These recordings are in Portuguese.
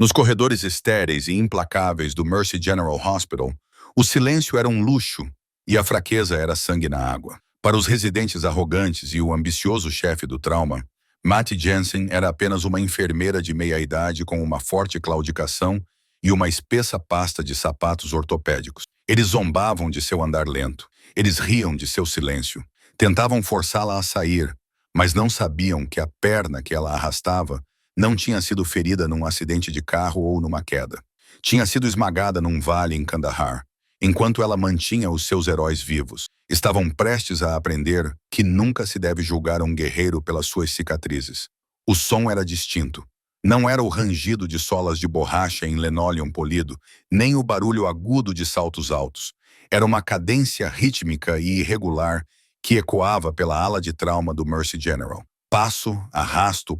Nos corredores estéreis e implacáveis do Mercy General Hospital, o silêncio era um luxo e a fraqueza era sangue na água. Para os residentes arrogantes e o ambicioso chefe do trauma, Mattie Jensen era apenas uma enfermeira de meia-idade com uma forte claudicação e uma espessa pasta de sapatos ortopédicos. Eles zombavam de seu andar lento. Eles riam de seu silêncio. Tentavam forçá-la a sair, mas não sabiam que a perna que ela arrastava não tinha sido ferida num acidente de carro ou numa queda. Tinha sido esmagada num vale em Kandahar, enquanto ela mantinha os seus heróis vivos. Estavam prestes a aprender que nunca se deve julgar um guerreiro pelas suas cicatrizes. O som era distinto. Não era o rangido de solas de borracha em linóleo polido, nem o barulho agudo de saltos altos. Era uma cadência rítmica e irregular que ecoava pela ala de trauma do Mercy General. Passo, arrasto.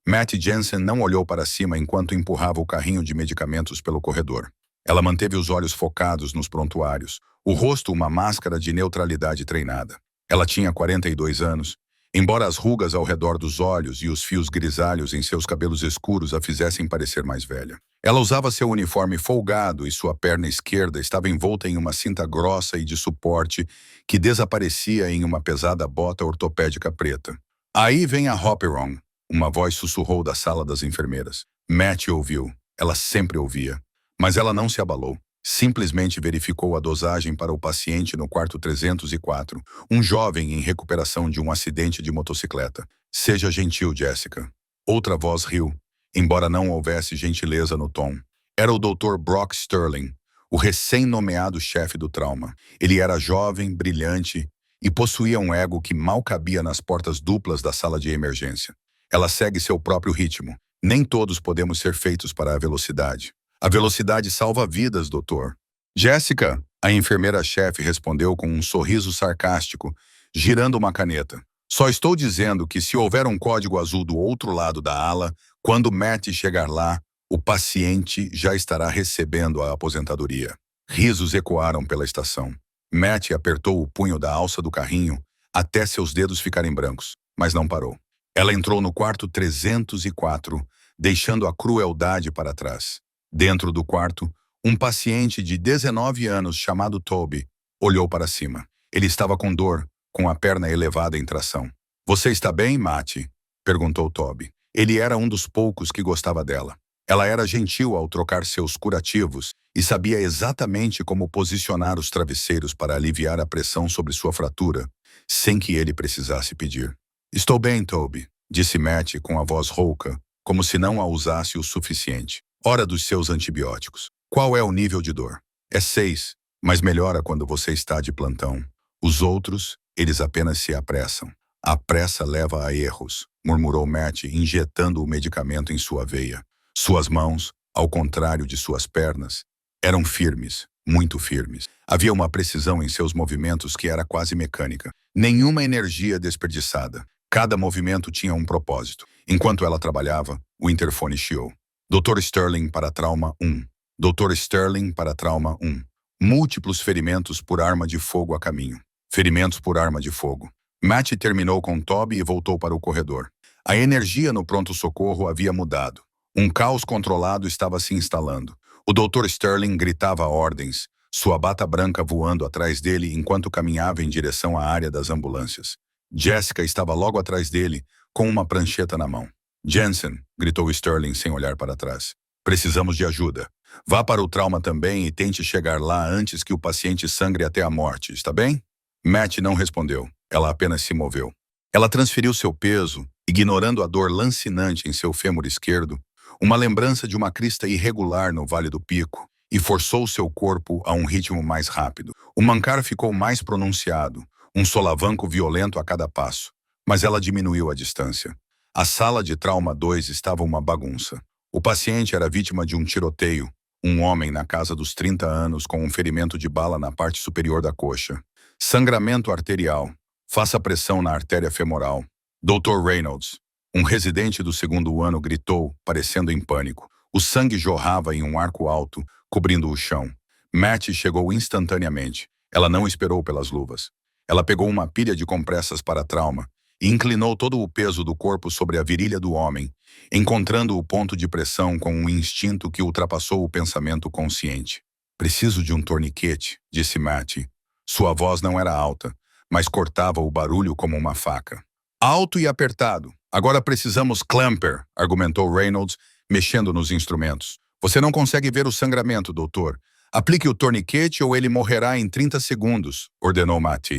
Mattie Jensen não olhou para cima enquanto empurrava o carrinho de medicamentos pelo corredor. Ela manteve os olhos focados nos prontuários, o rosto uma máscara de neutralidade treinada. Ela tinha 42 anos, embora as rugas ao redor dos olhos e os fios grisalhos em seus cabelos escuros a fizessem parecer mais velha. Ela usava seu uniforme folgado e sua perna esquerda estava envolta em uma cinta grossa e de suporte que desaparecia em uma pesada bota ortopédica preta. "Aí vem a Hopperong", uma voz sussurrou da sala das enfermeiras. Mattie ouviu. Ela sempre ouvia. Mas ela não se abalou. Simplesmente verificou a dosagem para o paciente no quarto 304, um jovem em recuperação de um acidente de motocicleta. "Seja gentil, Jessica." Outra voz riu, embora não houvesse gentileza no tom. Era o Dr. Brock Sterling, o recém-nomeado chefe do trauma. Ele era jovem, brilhante e possuía um ego que mal cabia nas portas duplas da sala de emergência. "Ela segue seu próprio ritmo. Nem todos podemos ser feitos para a velocidade." "A velocidade salva vidas, doutor." "Jéssica," a enfermeira-chefe respondeu com um sorriso sarcástico, girando uma caneta. "Só estou dizendo que se houver um código azul do outro lado da ala, quando Mattie chegar lá, o paciente já estará recebendo a aposentadoria." Risos ecoaram pela estação. Mattie apertou o punho da alça do carrinho até seus dedos ficarem brancos, mas não parou. Ela entrou no quarto 304, deixando a crueldade para trás. Dentro do quarto, um paciente de 19 anos chamado Toby olhou para cima. Ele estava com dor, com a perna elevada em tração. "Você está bem, Mattie?" perguntou Toby. Ele era um dos poucos que gostava dela. Ela era gentil ao trocar seus curativos e sabia exatamente como posicionar os travesseiros para aliviar a pressão sobre sua fratura, sem que ele precisasse pedir. "Estou bem, Toby", disse Mattie com a voz rouca, como se não a usasse o suficiente. "Hora dos seus antibióticos. Qual é o nível de dor?" "É 6, mas melhora quando você está de plantão. Os outros, eles apenas se apressam." "A pressa leva a erros", murmurou Mattie, injetando o medicamento em sua veia. Suas mãos, ao contrário de suas pernas, eram firmes, muito firmes. Havia uma precisão em seus movimentos que era quase mecânica. Nenhuma energia desperdiçada. Cada movimento tinha um propósito. Enquanto ela trabalhava, o interfone chiou. "Dr. Sterling para trauma 1. Dr. Sterling para trauma 1. Múltiplos ferimentos por arma de fogo a caminho. Ferimentos por arma de fogo." Mattie terminou com Toby e voltou para o corredor. A energia no pronto-socorro havia mudado. Um caos controlado estava se instalando. O Dr. Sterling gritava ordens, sua bata branca voando atrás dele enquanto caminhava em direção à área das ambulâncias. Jessica estava logo atrás dele, com uma prancheta na mão. "Jensen," gritou Sterling sem olhar para trás. "Precisamos de ajuda. Vá para o trauma também e tente chegar lá antes que o paciente sangre até a morte, está bem?" Mattie não respondeu. Ela apenas se moveu. Ela transferiu seu peso, ignorando a dor lancinante em seu fêmur esquerdo, uma lembrança de uma crista irregular no Vale do Pico, e forçou seu corpo a um ritmo mais rápido. O mancar ficou mais pronunciado, um solavanco violento a cada passo, mas ela diminuiu a distância. A sala de trauma 2 estava uma bagunça. O paciente era vítima de um tiroteio, um homem na casa dos 30 anos com um ferimento de bala na parte superior da coxa. Sangramento arterial. Faça pressão na artéria femoral. "Dr. Reynolds." Um residente do 2º ano gritou, parecendo em pânico. O sangue jorrava em um arco alto, cobrindo o chão. Mattie chegou instantaneamente. Ela não esperou pelas luvas. Ela pegou uma pilha de compressas para trauma e inclinou todo o peso do corpo sobre a virilha do homem, encontrando o ponto de pressão com um instinto que ultrapassou o pensamento consciente. Preciso de um torniquete, disse Matt. Sua voz não era alta, mas cortava o barulho como uma faca. Alto e apertado. Agora precisamos clamper, argumentou Reynolds, mexendo nos instrumentos. Você não consegue ver o sangramento, doutor. Aplique o torniquete ou ele morrerá em 30 segundos, ordenou Matt.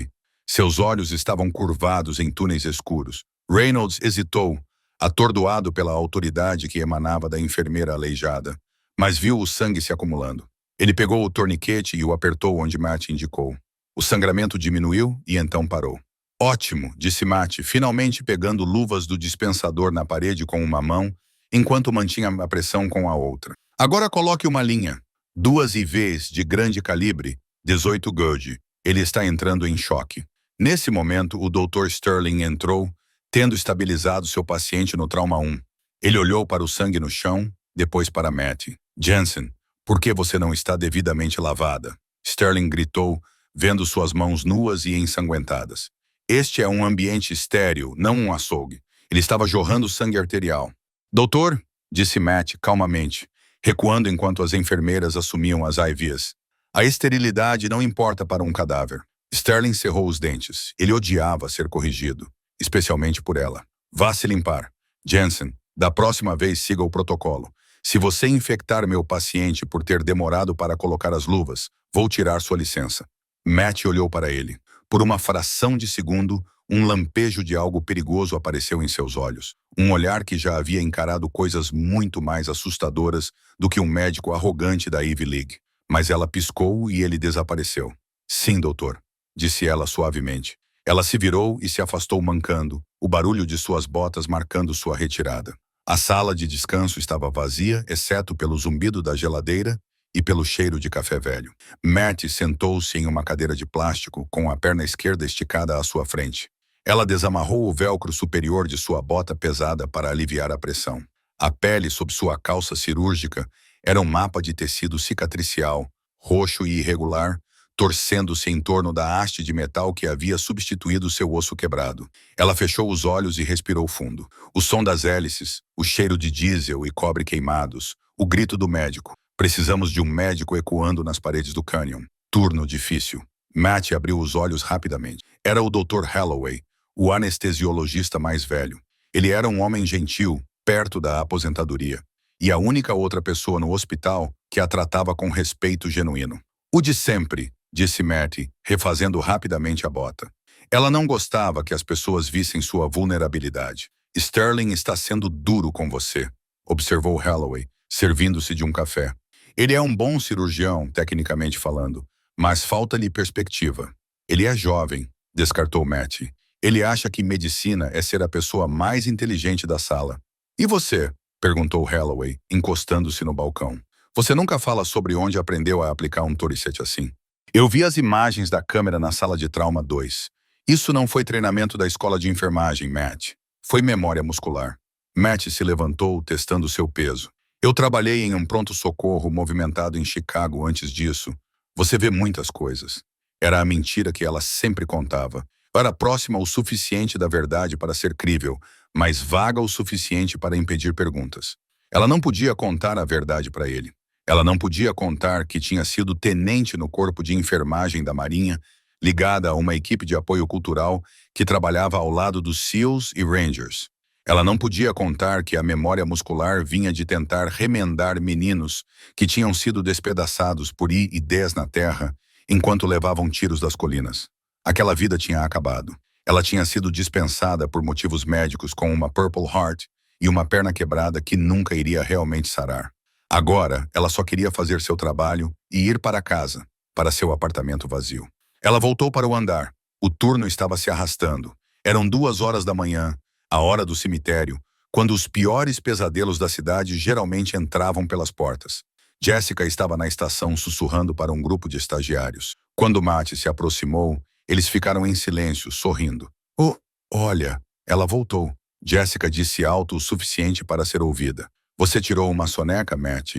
Seus olhos estavam curvados em túneis escuros. Reynolds hesitou, atordoado pela autoridade que emanava da enfermeira aleijada, mas viu o sangue se acumulando. Ele pegou o torniquete e o apertou onde Matt indicou. O sangramento diminuiu e então parou. Ótimo, disse Matt, finalmente pegando luvas do dispensador na parede com uma mão, enquanto mantinha a pressão com a outra. Agora coloque uma linha. 2 IVs de grande calibre, 18 gauge. Ele está entrando em choque. Nesse momento, o Dr. Sterling entrou, tendo estabilizado seu paciente no trauma 1. Ele olhou para o sangue no chão, depois para Matt. Jensen, por que você não está devidamente lavada? Sterling gritou, vendo suas mãos nuas e ensanguentadas. Este é um ambiente estéril, não um açougue. Ele estava jorrando sangue arterial. Doutor, disse Matt calmamente, recuando enquanto as enfermeiras assumiam as IVs. A esterilidade não importa para um cadáver. Sterling cerrou os dentes. Ele odiava ser corrigido, especialmente por ela. Vá se limpar. Jensen, da próxima vez siga o protocolo. Se você infectar meu paciente por ter demorado para colocar as luvas, vou tirar sua licença. Matt olhou para ele. Por uma fração de segundo, um lampejo de algo perigoso apareceu em seus olhos. Um olhar que já havia encarado coisas muito mais assustadoras do que um médico arrogante da Ivy League. Mas ela piscou e ele desapareceu. Sim, doutor, disse ela suavemente. Ela se virou e se afastou mancando, o barulho de suas botas marcando sua retirada. A sala de descanso estava vazia, exceto pelo zumbido da geladeira e pelo cheiro de café velho. Matt sentou-se em uma cadeira de plástico, com a perna esquerda esticada à sua frente. Ela desamarrou o velcro superior de sua bota pesada para aliviar a pressão. A pele sob sua calça cirúrgica era um mapa de tecido cicatricial, roxo e irregular, torcendo-se em torno da haste de metal que havia substituído seu osso quebrado. Ela fechou os olhos e respirou fundo. O som das hélices, o cheiro de diesel e cobre queimados, o grito do médico. Precisamos de um médico ecoando nas paredes do cânion. Turno difícil. Matt abriu os olhos rapidamente. Era o Dr. Holloway, o anestesiologista mais velho. Ele era um homem gentil, perto da aposentadoria, e a única outra pessoa no hospital que a tratava com respeito genuíno. O de sempre, disse Matt, refazendo rapidamente a bota. Ela não gostava que as pessoas vissem sua vulnerabilidade. Sterling está sendo duro com você, observou Holloway, servindo-se de um café. Ele é um bom cirurgião, tecnicamente falando, mas falta-lhe perspectiva. Ele é jovem, descartou Matt. Ele acha que medicina é ser a pessoa mais inteligente da sala. E você? Perguntou Holloway, encostando-se no balcão. Você nunca fala sobre onde aprendeu a aplicar um toricete assim. Eu vi as imagens da câmera na sala de trauma 2. Isso não foi treinamento da escola de enfermagem, Matt. Foi memória muscular. Matt se levantou, testando seu peso. Eu trabalhei em um pronto-socorro movimentado em Chicago antes disso. Você vê muitas coisas. Era a mentira que ela sempre contava. Era próxima o suficiente da verdade para ser crível, mas vaga o suficiente para impedir perguntas. Ela não podia contar a verdade para ele. Ela não podia contar que tinha sido tenente no corpo de enfermagem da Marinha, ligada a uma equipe de apoio cultural que trabalhava ao lado dos SEALs e Rangers. Ela não podia contar que a memória muscular vinha de tentar remendar meninos que tinham sido despedaçados por I-10 na terra enquanto levavam tiros das colinas. Aquela vida tinha acabado. Ela tinha sido dispensada por motivos médicos com uma Purple Heart e uma perna quebrada que nunca iria realmente sarar. Agora, ela só queria fazer seu trabalho e ir para casa, para seu apartamento vazio. Ela voltou para o andar. O turno estava se arrastando. Eram 2 horas da manhã, a hora do cemitério, quando os piores pesadelos da cidade geralmente entravam pelas portas. Jessica estava na estação sussurrando para um grupo de estagiários. Quando Matt se aproximou, eles ficaram em silêncio, sorrindo. Oh, olha, ela voltou. Jessica disse alto o suficiente para ser ouvida. Você tirou uma soneca, Matt?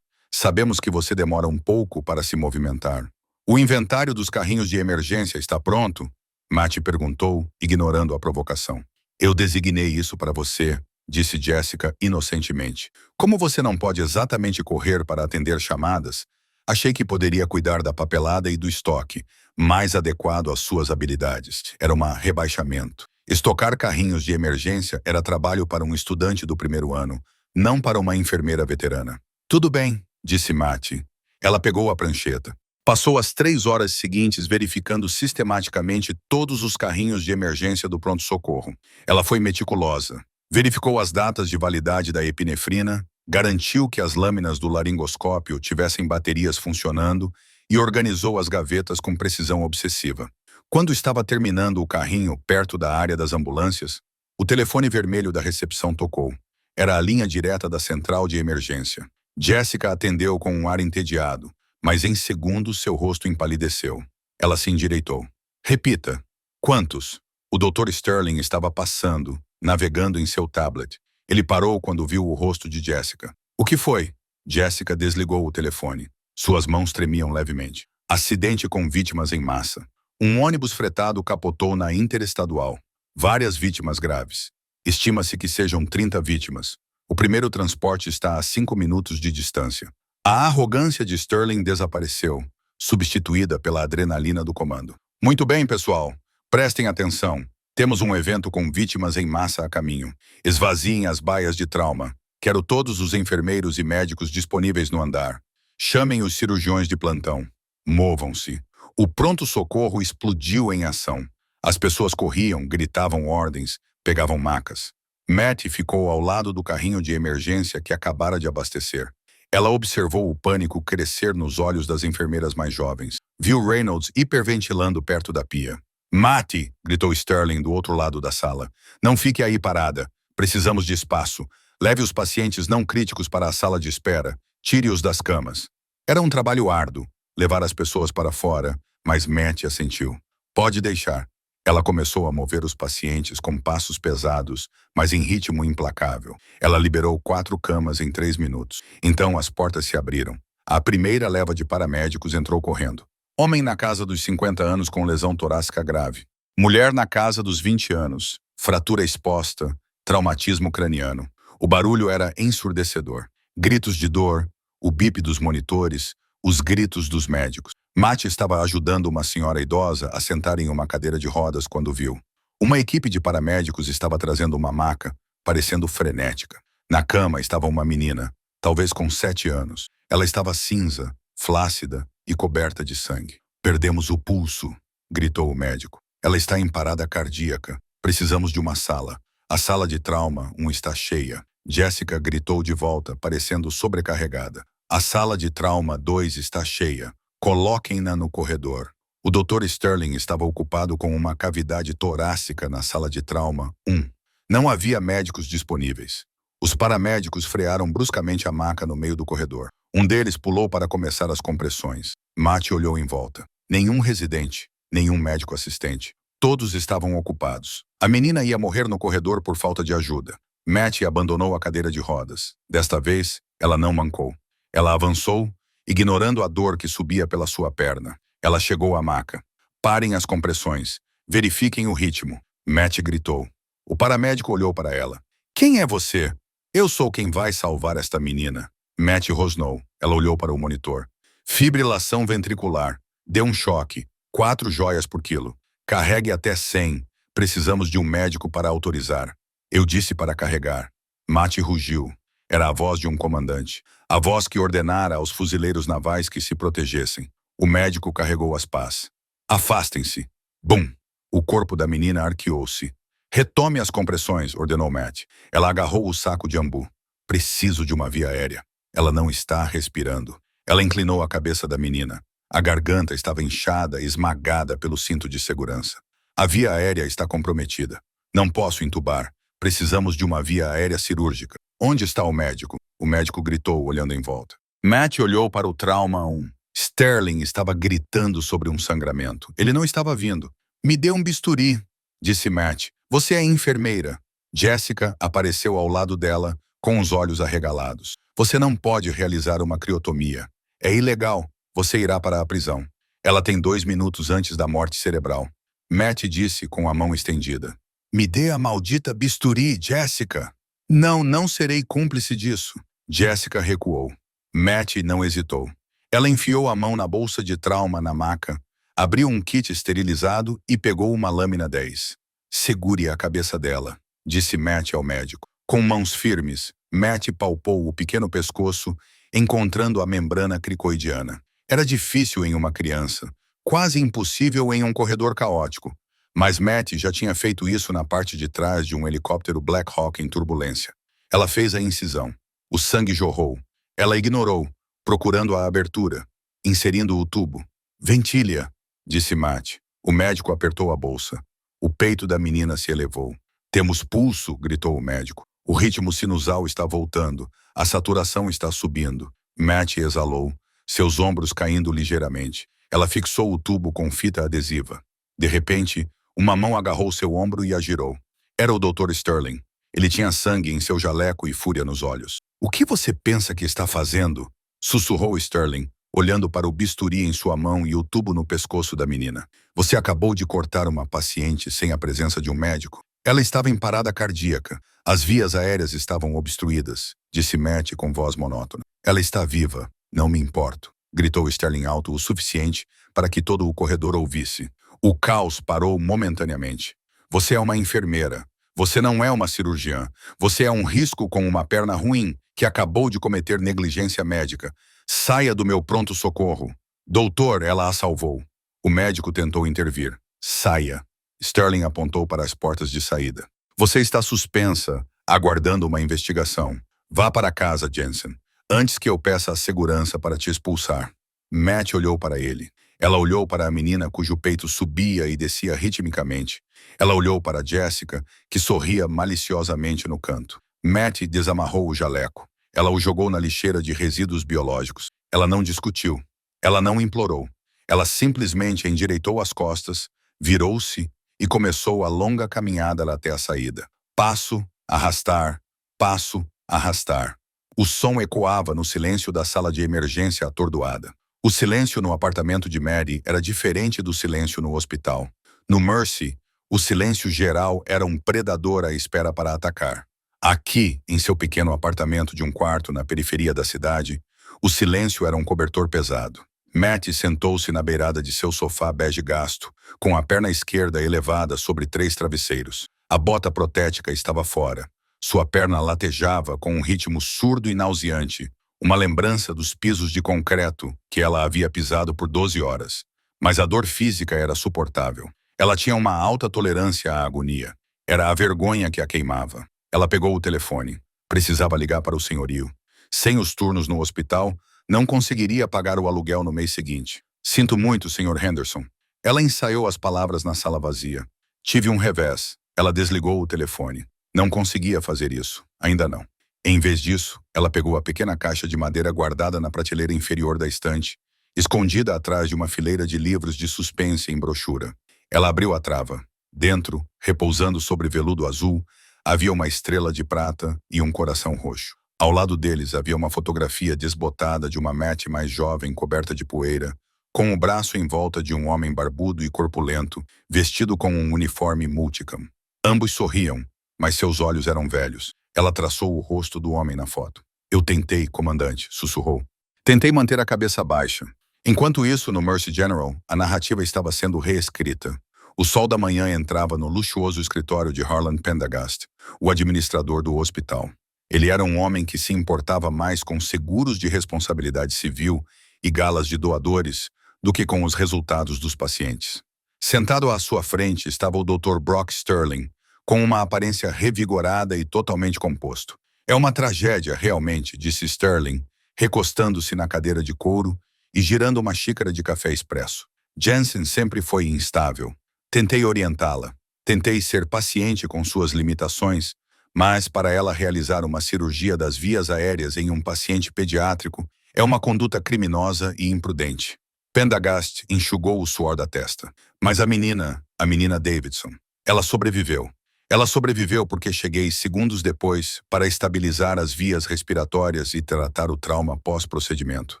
Sabemos que você demora um pouco para se movimentar. O inventário dos carrinhos de emergência está pronto? Matt perguntou, ignorando a provocação. Eu designei isso para você, disse Jessica inocentemente. Como você não pode exatamente correr para atender chamadas, achei que poderia cuidar da papelada e do estoque, mais adequado às suas habilidades. Era um rebaixamento. Estocar carrinhos de emergência era trabalho para um estudante do primeiro ano, não para uma enfermeira veterana. Tudo bem, disse Matty. Ela pegou a prancheta. Passou as 3 horas seguintes verificando sistematicamente todos os carrinhos de emergência do pronto-socorro. Ela foi meticulosa. Verificou as datas de validade da epinefrina, garantiu que as lâminas do laringoscópio tivessem baterias funcionando e organizou as gavetas com precisão obsessiva. Quando estava terminando o carrinho perto da área das ambulâncias, o telefone vermelho da recepção tocou. Era a linha direta da central de emergência. Jessica atendeu com um ar entediado, mas em segundos seu rosto empalideceu. Ela se endireitou. Repita. Quantos? O Dr. Sterling estava passando, navegando em seu tablet. Ele parou quando viu o rosto de Jessica. O que foi? Jessica desligou o telefone. Suas mãos tremiam levemente. Acidente com vítimas em massa. Um ônibus fretado capotou na Interestadual. Várias vítimas graves. Estima-se que sejam 30 vítimas. O primeiro transporte está a 5 minutos de distância. A arrogância de Sterling desapareceu, substituída pela adrenalina do comando. Muito bem, pessoal. Prestem atenção. Temos um evento com vítimas em massa a caminho. Esvaziem as baias de trauma. Quero todos os enfermeiros e médicos disponíveis no andar. Chamem os cirurgiões de plantão. Movam-se. O pronto-socorro explodiu em ação. As pessoas corriam, gritavam ordens, pegavam macas. Matty ficou ao lado do carrinho de emergência que acabara de abastecer. Ela observou o pânico crescer nos olhos das enfermeiras mais jovens. Viu Reynolds hiperventilando perto da pia. Matty, gritou Sterling do outro lado da sala. Não fique aí parada. Precisamos de espaço. Leve os pacientes não críticos para a sala de espera. Tire-os das camas. Era um trabalho árduo, levar as pessoas para fora, mas Matty assentiu. Pode deixar. Ela começou a mover os pacientes com passos pesados, mas em ritmo implacável. Ela liberou 4 camas em 3 minutos. Então as portas se abriram. A primeira leva de paramédicos entrou correndo. Homem na casa dos 50 anos com lesão torácica grave. Mulher na casa dos 20 anos. Fratura exposta, traumatismo craniano. O barulho era ensurdecedor. Gritos de dor, o bip dos monitores, os gritos dos médicos. Matty estava ajudando uma senhora idosa a sentar em uma cadeira de rodas quando viu. Uma equipe de paramédicos estava trazendo uma maca, parecendo frenética. Na cama estava uma menina, talvez com 7 anos. Ela estava cinza, flácida e coberta de sangue. Perdemos o pulso, gritou o médico. Ela está em parada cardíaca. Precisamos de uma sala. A sala de trauma 1 está cheia. Jessica gritou de volta, parecendo sobrecarregada. A sala de trauma 2 está cheia. Coloquem-na no corredor. O Dr. Sterling estava ocupado com uma cavidade torácica na sala de trauma 1. Não havia médicos disponíveis. Os paramédicos frearam bruscamente a maca no meio do corredor. Um deles pulou para começar as compressões. Matty olhou em volta. Nenhum residente, nenhum médico assistente. Todos estavam ocupados. A menina ia morrer no corredor por falta de ajuda. Matty abandonou a cadeira de rodas. Desta vez, ela não mancou. Ela avançou, ignorando a dor que subia pela sua perna. Ela chegou à maca. Parem as compressões. Verifiquem o ritmo. Matty gritou. O paramédico olhou para ela. Quem é você? Eu sou quem vai salvar esta menina. Matty rosnou. Ela olhou para o monitor. Fibrilação ventricular. Dê um choque. 4 joias por quilo. Carregue até 100. Precisamos de um médico para autorizar. Eu disse para carregar. Matty rugiu. Era a voz de um comandante. A voz que ordenara aos fuzileiros navais que se protegessem. O médico carregou as pás. Afastem-se. Bum! O corpo da menina arqueou-se. Retome as compressões, ordenou Matty. Ela agarrou o saco de ambu. Preciso de uma via aérea. Ela não está respirando. Ela inclinou a cabeça da menina. A garganta estava inchada, esmagada pelo cinto de segurança. A via aérea está comprometida. Não posso entubar. Precisamos de uma via aérea cirúrgica. Onde está o médico? O médico gritou, olhando em volta. Matty olhou para o trauma 1. Sterling estava gritando sobre um sangramento. Ele não estava vindo. Me dê um bisturi, disse Matty. Você é enfermeira. Jessica apareceu ao lado dela, com os olhos arregalados. Você não pode realizar uma criotomia. É ilegal. Você irá para a prisão. Ela tem 2 minutos antes da morte cerebral. Matty disse com a mão estendida. Me dê a maldita bisturi, Jessica! Não, não serei cúmplice disso. Jessica recuou. Matt não hesitou. Ela enfiou a mão na bolsa de trauma na maca, abriu um kit esterilizado e pegou uma lâmina 10. Segure a cabeça dela, disse Matt ao médico. Com mãos firmes, Matt palpou o pequeno pescoço, encontrando a membrana cricoidiana. Era difícil em uma criança, quase impossível em um corredor caótico. Mas Matt já tinha feito isso na parte de trás de um helicóptero Black Hawk em turbulência. Ela fez a incisão. O sangue jorrou. Ela ignorou, procurando a abertura, inserindo o tubo. Ventile-a, disse Matt. O médico apertou a bolsa. O peito da menina se elevou. Temos pulso, gritou o médico. O ritmo sinusal está voltando. A saturação está subindo. Matt exalou, seus ombros caindo ligeiramente. Ela fixou o tubo com fita adesiva. De repente, uma mão agarrou seu ombro e a girou. Era o Dr. Sterling. Ele tinha sangue em seu jaleco e fúria nos olhos. O que você pensa que está fazendo? Sussurrou Sterling, olhando para o bisturi em sua mão e o tubo no pescoço da menina. Você acabou de cortar uma paciente sem a presença de um médico? Ela estava em parada cardíaca. As vias aéreas estavam obstruídas, disse Matt com voz monótona. Ela está viva. Não me importo, gritou Sterling alto o suficiente para que todo o corredor ouvisse. O caos parou momentaneamente. Você é uma enfermeira. Você não é uma cirurgiã. Você é um risco com uma perna ruim que acabou de cometer negligência médica. Saia do meu pronto-socorro. Doutor, ela a salvou. O médico tentou intervir. Saia. Sterling apontou para as portas de saída. Você está suspensa, aguardando uma investigação. Vá para casa, Jensen, antes que eu peça a segurança para te expulsar. Matt olhou para ele. Ela olhou para a menina cujo peito subia e descia ritmicamente. Ela olhou para Jessica, que sorria maliciosamente no canto. Matt desamarrou o jaleco. Ela o jogou na lixeira de resíduos biológicos. Ela não discutiu. Ela não implorou. Ela simplesmente endireitou as costas, virou-se e começou a longa caminhada até a saída. Passo, arrastar, passo, arrastar. O som ecoava no silêncio da sala de emergência atordoada. O silêncio no apartamento de Mary era diferente do silêncio no hospital. No Mercy, o silêncio geral era um predador à espera para atacar. Aqui, em seu pequeno apartamento de um quarto na periferia da cidade, o silêncio era um cobertor pesado. Matt sentou-se na beirada de seu sofá bege gasto, com a perna esquerda elevada sobre 3 travesseiros. A bota protética estava fora. Sua perna latejava com um ritmo surdo e nauseante, uma lembrança dos pisos de concreto que ela havia pisado por 12 horas. Mas a dor física era suportável. Ela tinha uma alta tolerância à agonia. Era a vergonha que a queimava. Ela pegou o telefone. Precisava ligar para o senhorio. Sem os turnos no hospital, não conseguiria pagar o aluguel no mês seguinte. Sinto muito, Sr. Henderson. Ela ensaiou as palavras na sala vazia. Tive um revés. Ela desligou o telefone. Não conseguia fazer isso. Ainda não. Em vez disso, ela pegou a pequena caixa de madeira guardada na prateleira inferior da estante, escondida atrás de uma fileira de livros de suspense em brochura. Ela abriu a trava. Dentro, repousando sobre veludo azul, havia uma estrela de prata e um coração roxo. Ao lado deles havia uma fotografia desbotada de uma Matt mais jovem coberta de poeira, com o braço em volta de um homem barbudo e corpulento, vestido com um uniforme multicam. Ambos sorriam, mas seus olhos eram velhos. Ela traçou o rosto do homem na foto. Eu tentei, comandante, sussurrou. Tentei manter a cabeça baixa. Enquanto isso, no Mercy General, a narrativa estava sendo reescrita. O sol da manhã entrava no luxuoso escritório de Harlan Pendergast, o administrador do hospital. Ele era um homem que se importava mais com seguros de responsabilidade civil e galas de doadores do que com os resultados dos pacientes. Sentado à sua frente estava o Dr. Brock Sterling, com uma aparência revigorada e totalmente composto. É uma tragédia, realmente, disse Sterling, recostando-se na cadeira de couro e girando uma xícara de café expresso. Jensen sempre foi instável. Tentei orientá-la. Tentei ser paciente com suas limitações, mas para ela realizar uma cirurgia das vias aéreas em um paciente pediátrico é uma conduta criminosa e imprudente. Pendergast enxugou o suor da testa. Mas a menina Davidson, ela sobreviveu. Ela sobreviveu porque cheguei segundos depois para estabilizar as vias respiratórias e tratar o trauma pós-procedimento.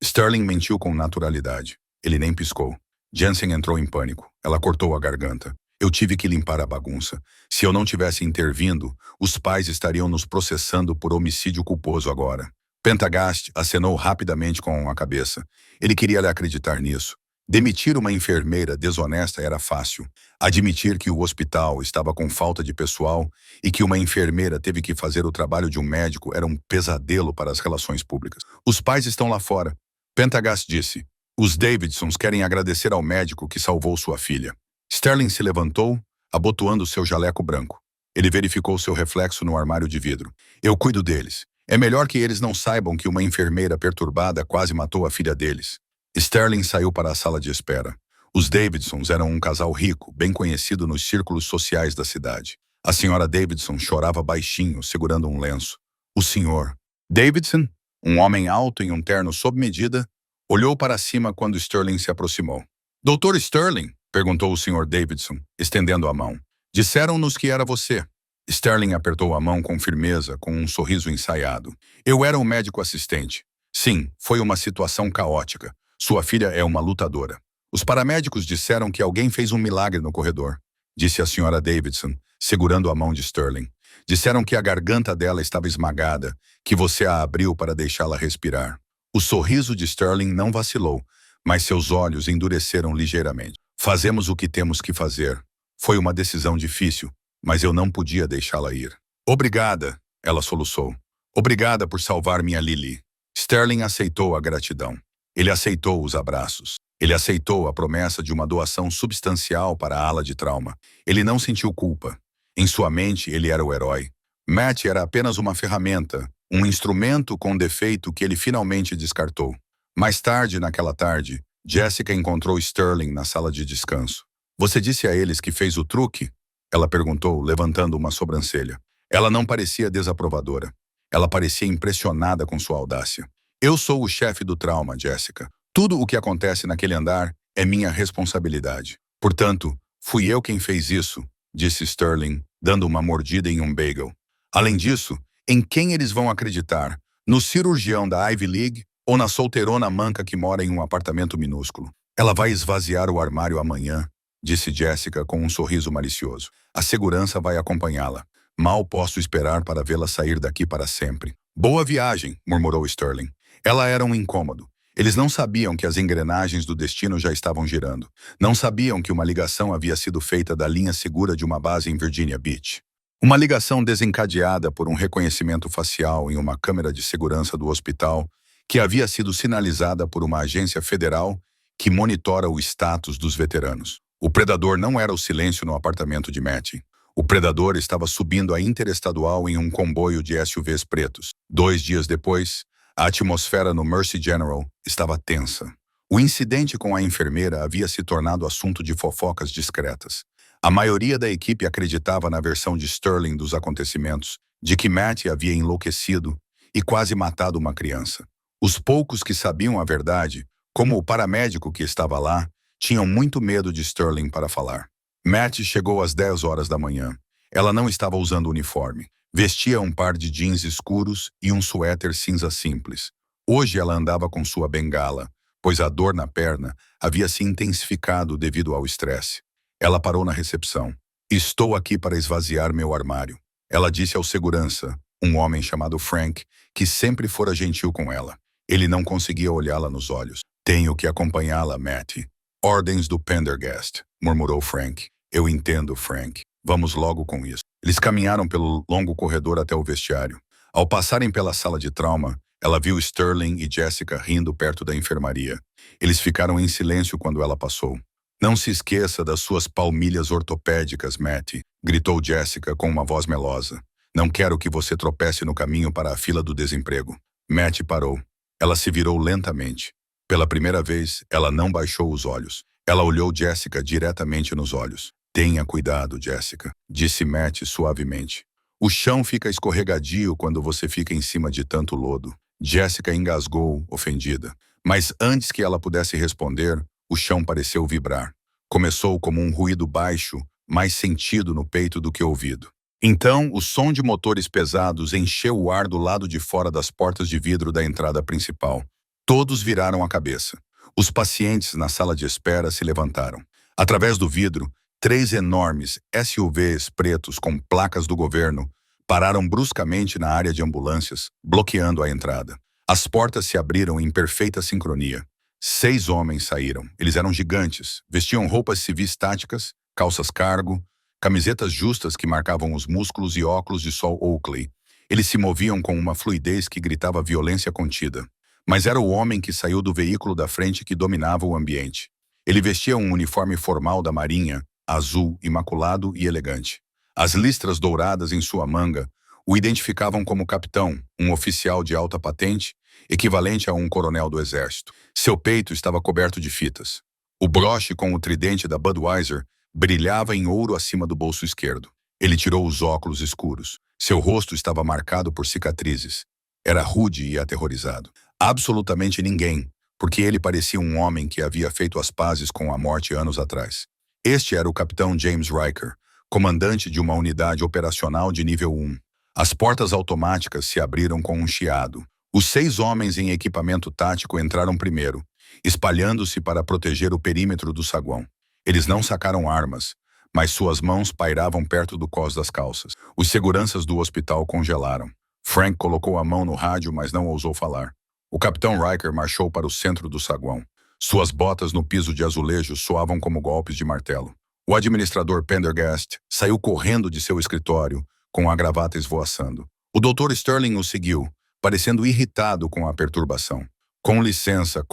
Sterling mentiu com naturalidade. Ele nem piscou. Jensen entrou em pânico. Ela cortou a garganta. Eu tive que limpar a bagunça. Se eu não tivesse intervindo, os pais estariam nos processando por homicídio culposo agora. Pentagast acenou rapidamente com a cabeça. Ele queria lhe acreditar nisso. Demitir uma enfermeira desonesta era fácil. Admitir que o hospital estava com falta de pessoal e que uma enfermeira teve que fazer o trabalho de um médico era um pesadelo para as relações públicas. Os pais estão lá fora. Pentagast disse. Os Davidsons querem agradecer ao médico que salvou sua filha. Sterling se levantou, abotoando seu jaleco branco. Ele verificou seu reflexo no armário de vidro. Eu cuido deles. É melhor que eles não saibam que uma enfermeira perturbada quase matou a filha deles. Sterling saiu para a sala de espera. Os Davidsons eram um casal rico, bem conhecido nos círculos sociais da cidade. A senhora Davidson chorava baixinho, segurando um lenço. O senhor Davidson, um homem alto em um terno sob medida, olhou para cima quando Sterling se aproximou. Doutor Sterling? Perguntou o Sr. Davidson, estendendo a mão. Disseram-nos que era você. Sterling apertou a mão com firmeza, com um sorriso ensaiado. Eu era o médico assistente. Sim, foi uma situação caótica. Sua filha é uma lutadora. Os paramédicos disseram que alguém fez um milagre no corredor, disse a Sra. Davidson, segurando a mão de Sterling. Disseram que a garganta dela estava esmagada, que você a abriu para deixá-la respirar. O sorriso de Sterling não vacilou, mas seus olhos endureceram ligeiramente. Fazemos o que temos que fazer. Foi uma decisão difícil, mas eu não podia deixá-la ir. Obrigada, ela soluçou. Obrigada por salvar minha Lily. Sterling aceitou a gratidão. Ele aceitou os abraços. Ele aceitou a promessa de uma doação substancial para a ala de trauma. Ele não sentiu culpa. Em sua mente, ele era o herói. Matt era apenas uma ferramenta, um instrumento com defeito que ele finalmente descartou. Mais tarde, naquela tarde, Jessica encontrou Sterling na sala de descanso. Você disse a eles que fez o truque? Ela perguntou, levantando uma sobrancelha. Ela não parecia desaprovadora. Ela parecia impressionada com sua audácia. Eu sou o chefe do trauma, Jessica. Tudo o que acontece naquele andar é minha responsabilidade. Portanto, fui eu quem fez isso, disse Sterling, dando uma mordida em um bagel. Além disso, em quem eles vão acreditar? No cirurgião da Ivy League ou na solteirona manca que mora em um apartamento minúsculo? Ela vai esvaziar o armário amanhã, disse Jessica com um sorriso malicioso. A segurança vai acompanhá-la. Mal posso esperar para vê-la sair daqui para sempre. Boa viagem, murmurou Sterling. Ela era um incômodo. Eles não sabiam que as engrenagens do destino já estavam girando. Não sabiam que uma ligação havia sido feita da linha segura de uma base em Virginia Beach. Uma ligação desencadeada por um reconhecimento facial em uma câmera de segurança do hospital que havia sido sinalizada por uma agência federal que monitora o status dos veteranos. O predador não era o silêncio no apartamento de Matt. O predador estava subindo a interestadual em um comboio de SUVs pretos. 2 dias depois, a atmosfera no Mercy General estava tensa. O incidente com a enfermeira havia se tornado assunto de fofocas discretas. A maioria da equipe acreditava na versão de Sterling dos acontecimentos, de que Matt havia enlouquecido e quase matado uma criança. Os poucos que sabiam a verdade, como o paramédico que estava lá, tinham muito medo de Sterling para falar. Matt chegou às 10 horas da manhã. Ela não estava usando uniforme. Vestia um par de jeans escuros e um suéter cinza simples. Hoje ela andava com sua bengala, pois a dor na perna havia se intensificado devido ao estresse. Ela parou na recepção. Estou aqui para esvaziar meu armário. Ela disse ao segurança, um homem chamado Frank, que sempre fora gentil com ela. Ele não conseguia olhá-la nos olhos. Tenho que acompanhá-la, Matt. Ordens do Pendergast, murmurou Frank. Eu entendo, Frank. Vamos logo com isso. Eles caminharam pelo longo corredor até o vestiário. Ao passarem pela sala de trauma, ela viu Sterling e Jessica rindo perto da enfermaria. Eles ficaram em silêncio quando ela passou. Não se esqueça das suas palmilhas ortopédicas, Matt, gritou Jessica com uma voz melosa. Não quero que você tropece no caminho para a fila do desemprego. Matt parou. Ela se virou lentamente. Pela primeira vez, ela não baixou os olhos. Ela olhou Jessica diretamente nos olhos. Tenha cuidado, Jessica, disse Matt suavemente. O chão fica escorregadio quando você fica em cima de tanto lodo. Jessica engasgou, ofendida. Mas antes que ela pudesse responder, o chão pareceu vibrar. Começou como um ruído baixo, mais sentido no peito do que ouvido. Então, o som de motores pesados encheu o ar do lado de fora das portas de vidro da entrada principal. Todos viraram a cabeça. Os pacientes na sala de espera se levantaram. Através do vidro, 3 enormes SUVs pretos com placas do governo pararam bruscamente na área de ambulâncias, bloqueando a entrada. As portas se abriram em perfeita sincronia. 6 homens saíram. Eles eram gigantes, vestiam roupas civis táticas, calças cargo, camisetas justas que marcavam os músculos e óculos de sol Oakley. Eles se moviam com uma fluidez que gritava violência contida. Mas era o homem que saiu do veículo da frente que dominava o ambiente. Ele vestia um uniforme formal da Marinha, azul, imaculado e elegante. As listras douradas em sua manga o identificavam como capitão, um oficial de alta patente, equivalente a um coronel do exército. Seu peito estava coberto de fitas. O broche com o tridente da Budweiser brilhava em ouro acima do bolso esquerdo. Ele tirou os óculos escuros. Seu rosto estava marcado por cicatrizes. Era rude e aterrorizado. Absolutamente ninguém, porque ele parecia um homem que havia feito as pazes com a morte anos atrás. Este era o capitão James Riker, comandante de uma unidade operacional de nível 1. As portas automáticas se abriram com um chiado. Os 6 homens em equipamento tático entraram primeiro, espalhando-se para proteger o perímetro do saguão. Eles não sacaram armas, mas suas mãos pairavam perto do cós das calças. Os seguranças do hospital congelaram. Frank colocou a mão no rádio, mas não ousou falar. O capitão Riker marchou para o centro do saguão. Suas botas no piso de azulejo soavam como golpes de martelo. O administrador Pendergast saiu correndo de seu escritório, com a gravata esvoaçando. O Dr. Sterling o seguiu, parecendo irritado com a perturbação. Com licença,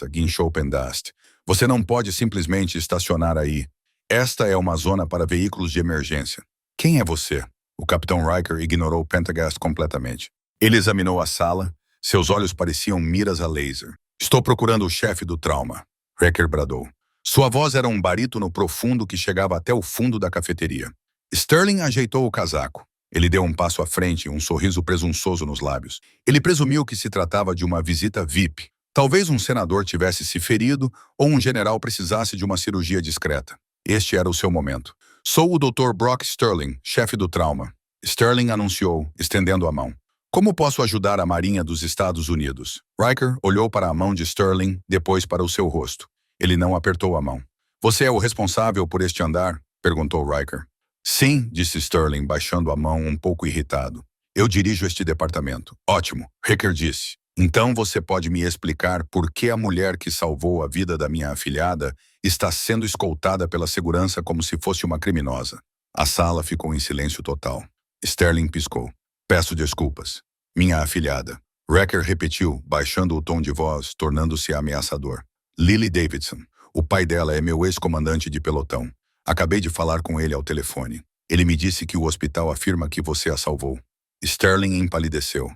guinchou Pendergast. Você não pode simplesmente estacionar aí. Esta é uma zona para veículos de emergência. Quem é você? O capitão Riker ignorou Pendergast completamente. Ele examinou a sala. Seus olhos pareciam miras a laser. Estou procurando o chefe do trauma, Riker bradou. Sua voz era um barítono profundo que chegava até o fundo da cafeteria. Sterling ajeitou o casaco. Ele deu um passo à frente, um sorriso presunçoso nos lábios. Ele presumiu que se tratava de uma visita VIP. Talvez um senador tivesse se ferido ou um general precisasse de uma cirurgia discreta. Este era o seu momento. Sou o Dr. Brock Sterling, chefe do trauma. Sterling anunciou, estendendo a mão. Como posso ajudar a Marinha dos Estados Unidos? Riker olhou para a mão de Sterling, depois para o seu rosto. Ele não apertou a mão. Você é o responsável por este andar? Perguntou Riker. Sim, disse Sterling, baixando a mão um pouco irritado. Eu dirijo este departamento. Ótimo, Riker disse. Então você pode me explicar por que a mulher que salvou a vida da minha afilhada está sendo escoltada pela segurança como se fosse uma criminosa? A sala ficou em silêncio total. Sterling piscou. Peço desculpas. Minha afilhada. Riker repetiu, baixando o tom de voz, tornando-se ameaçador. Lily Davidson. O pai dela é meu ex-comandante de pelotão. Acabei de falar com ele ao telefone. Ele me disse que o hospital afirma que você a salvou. Sterling empalideceu.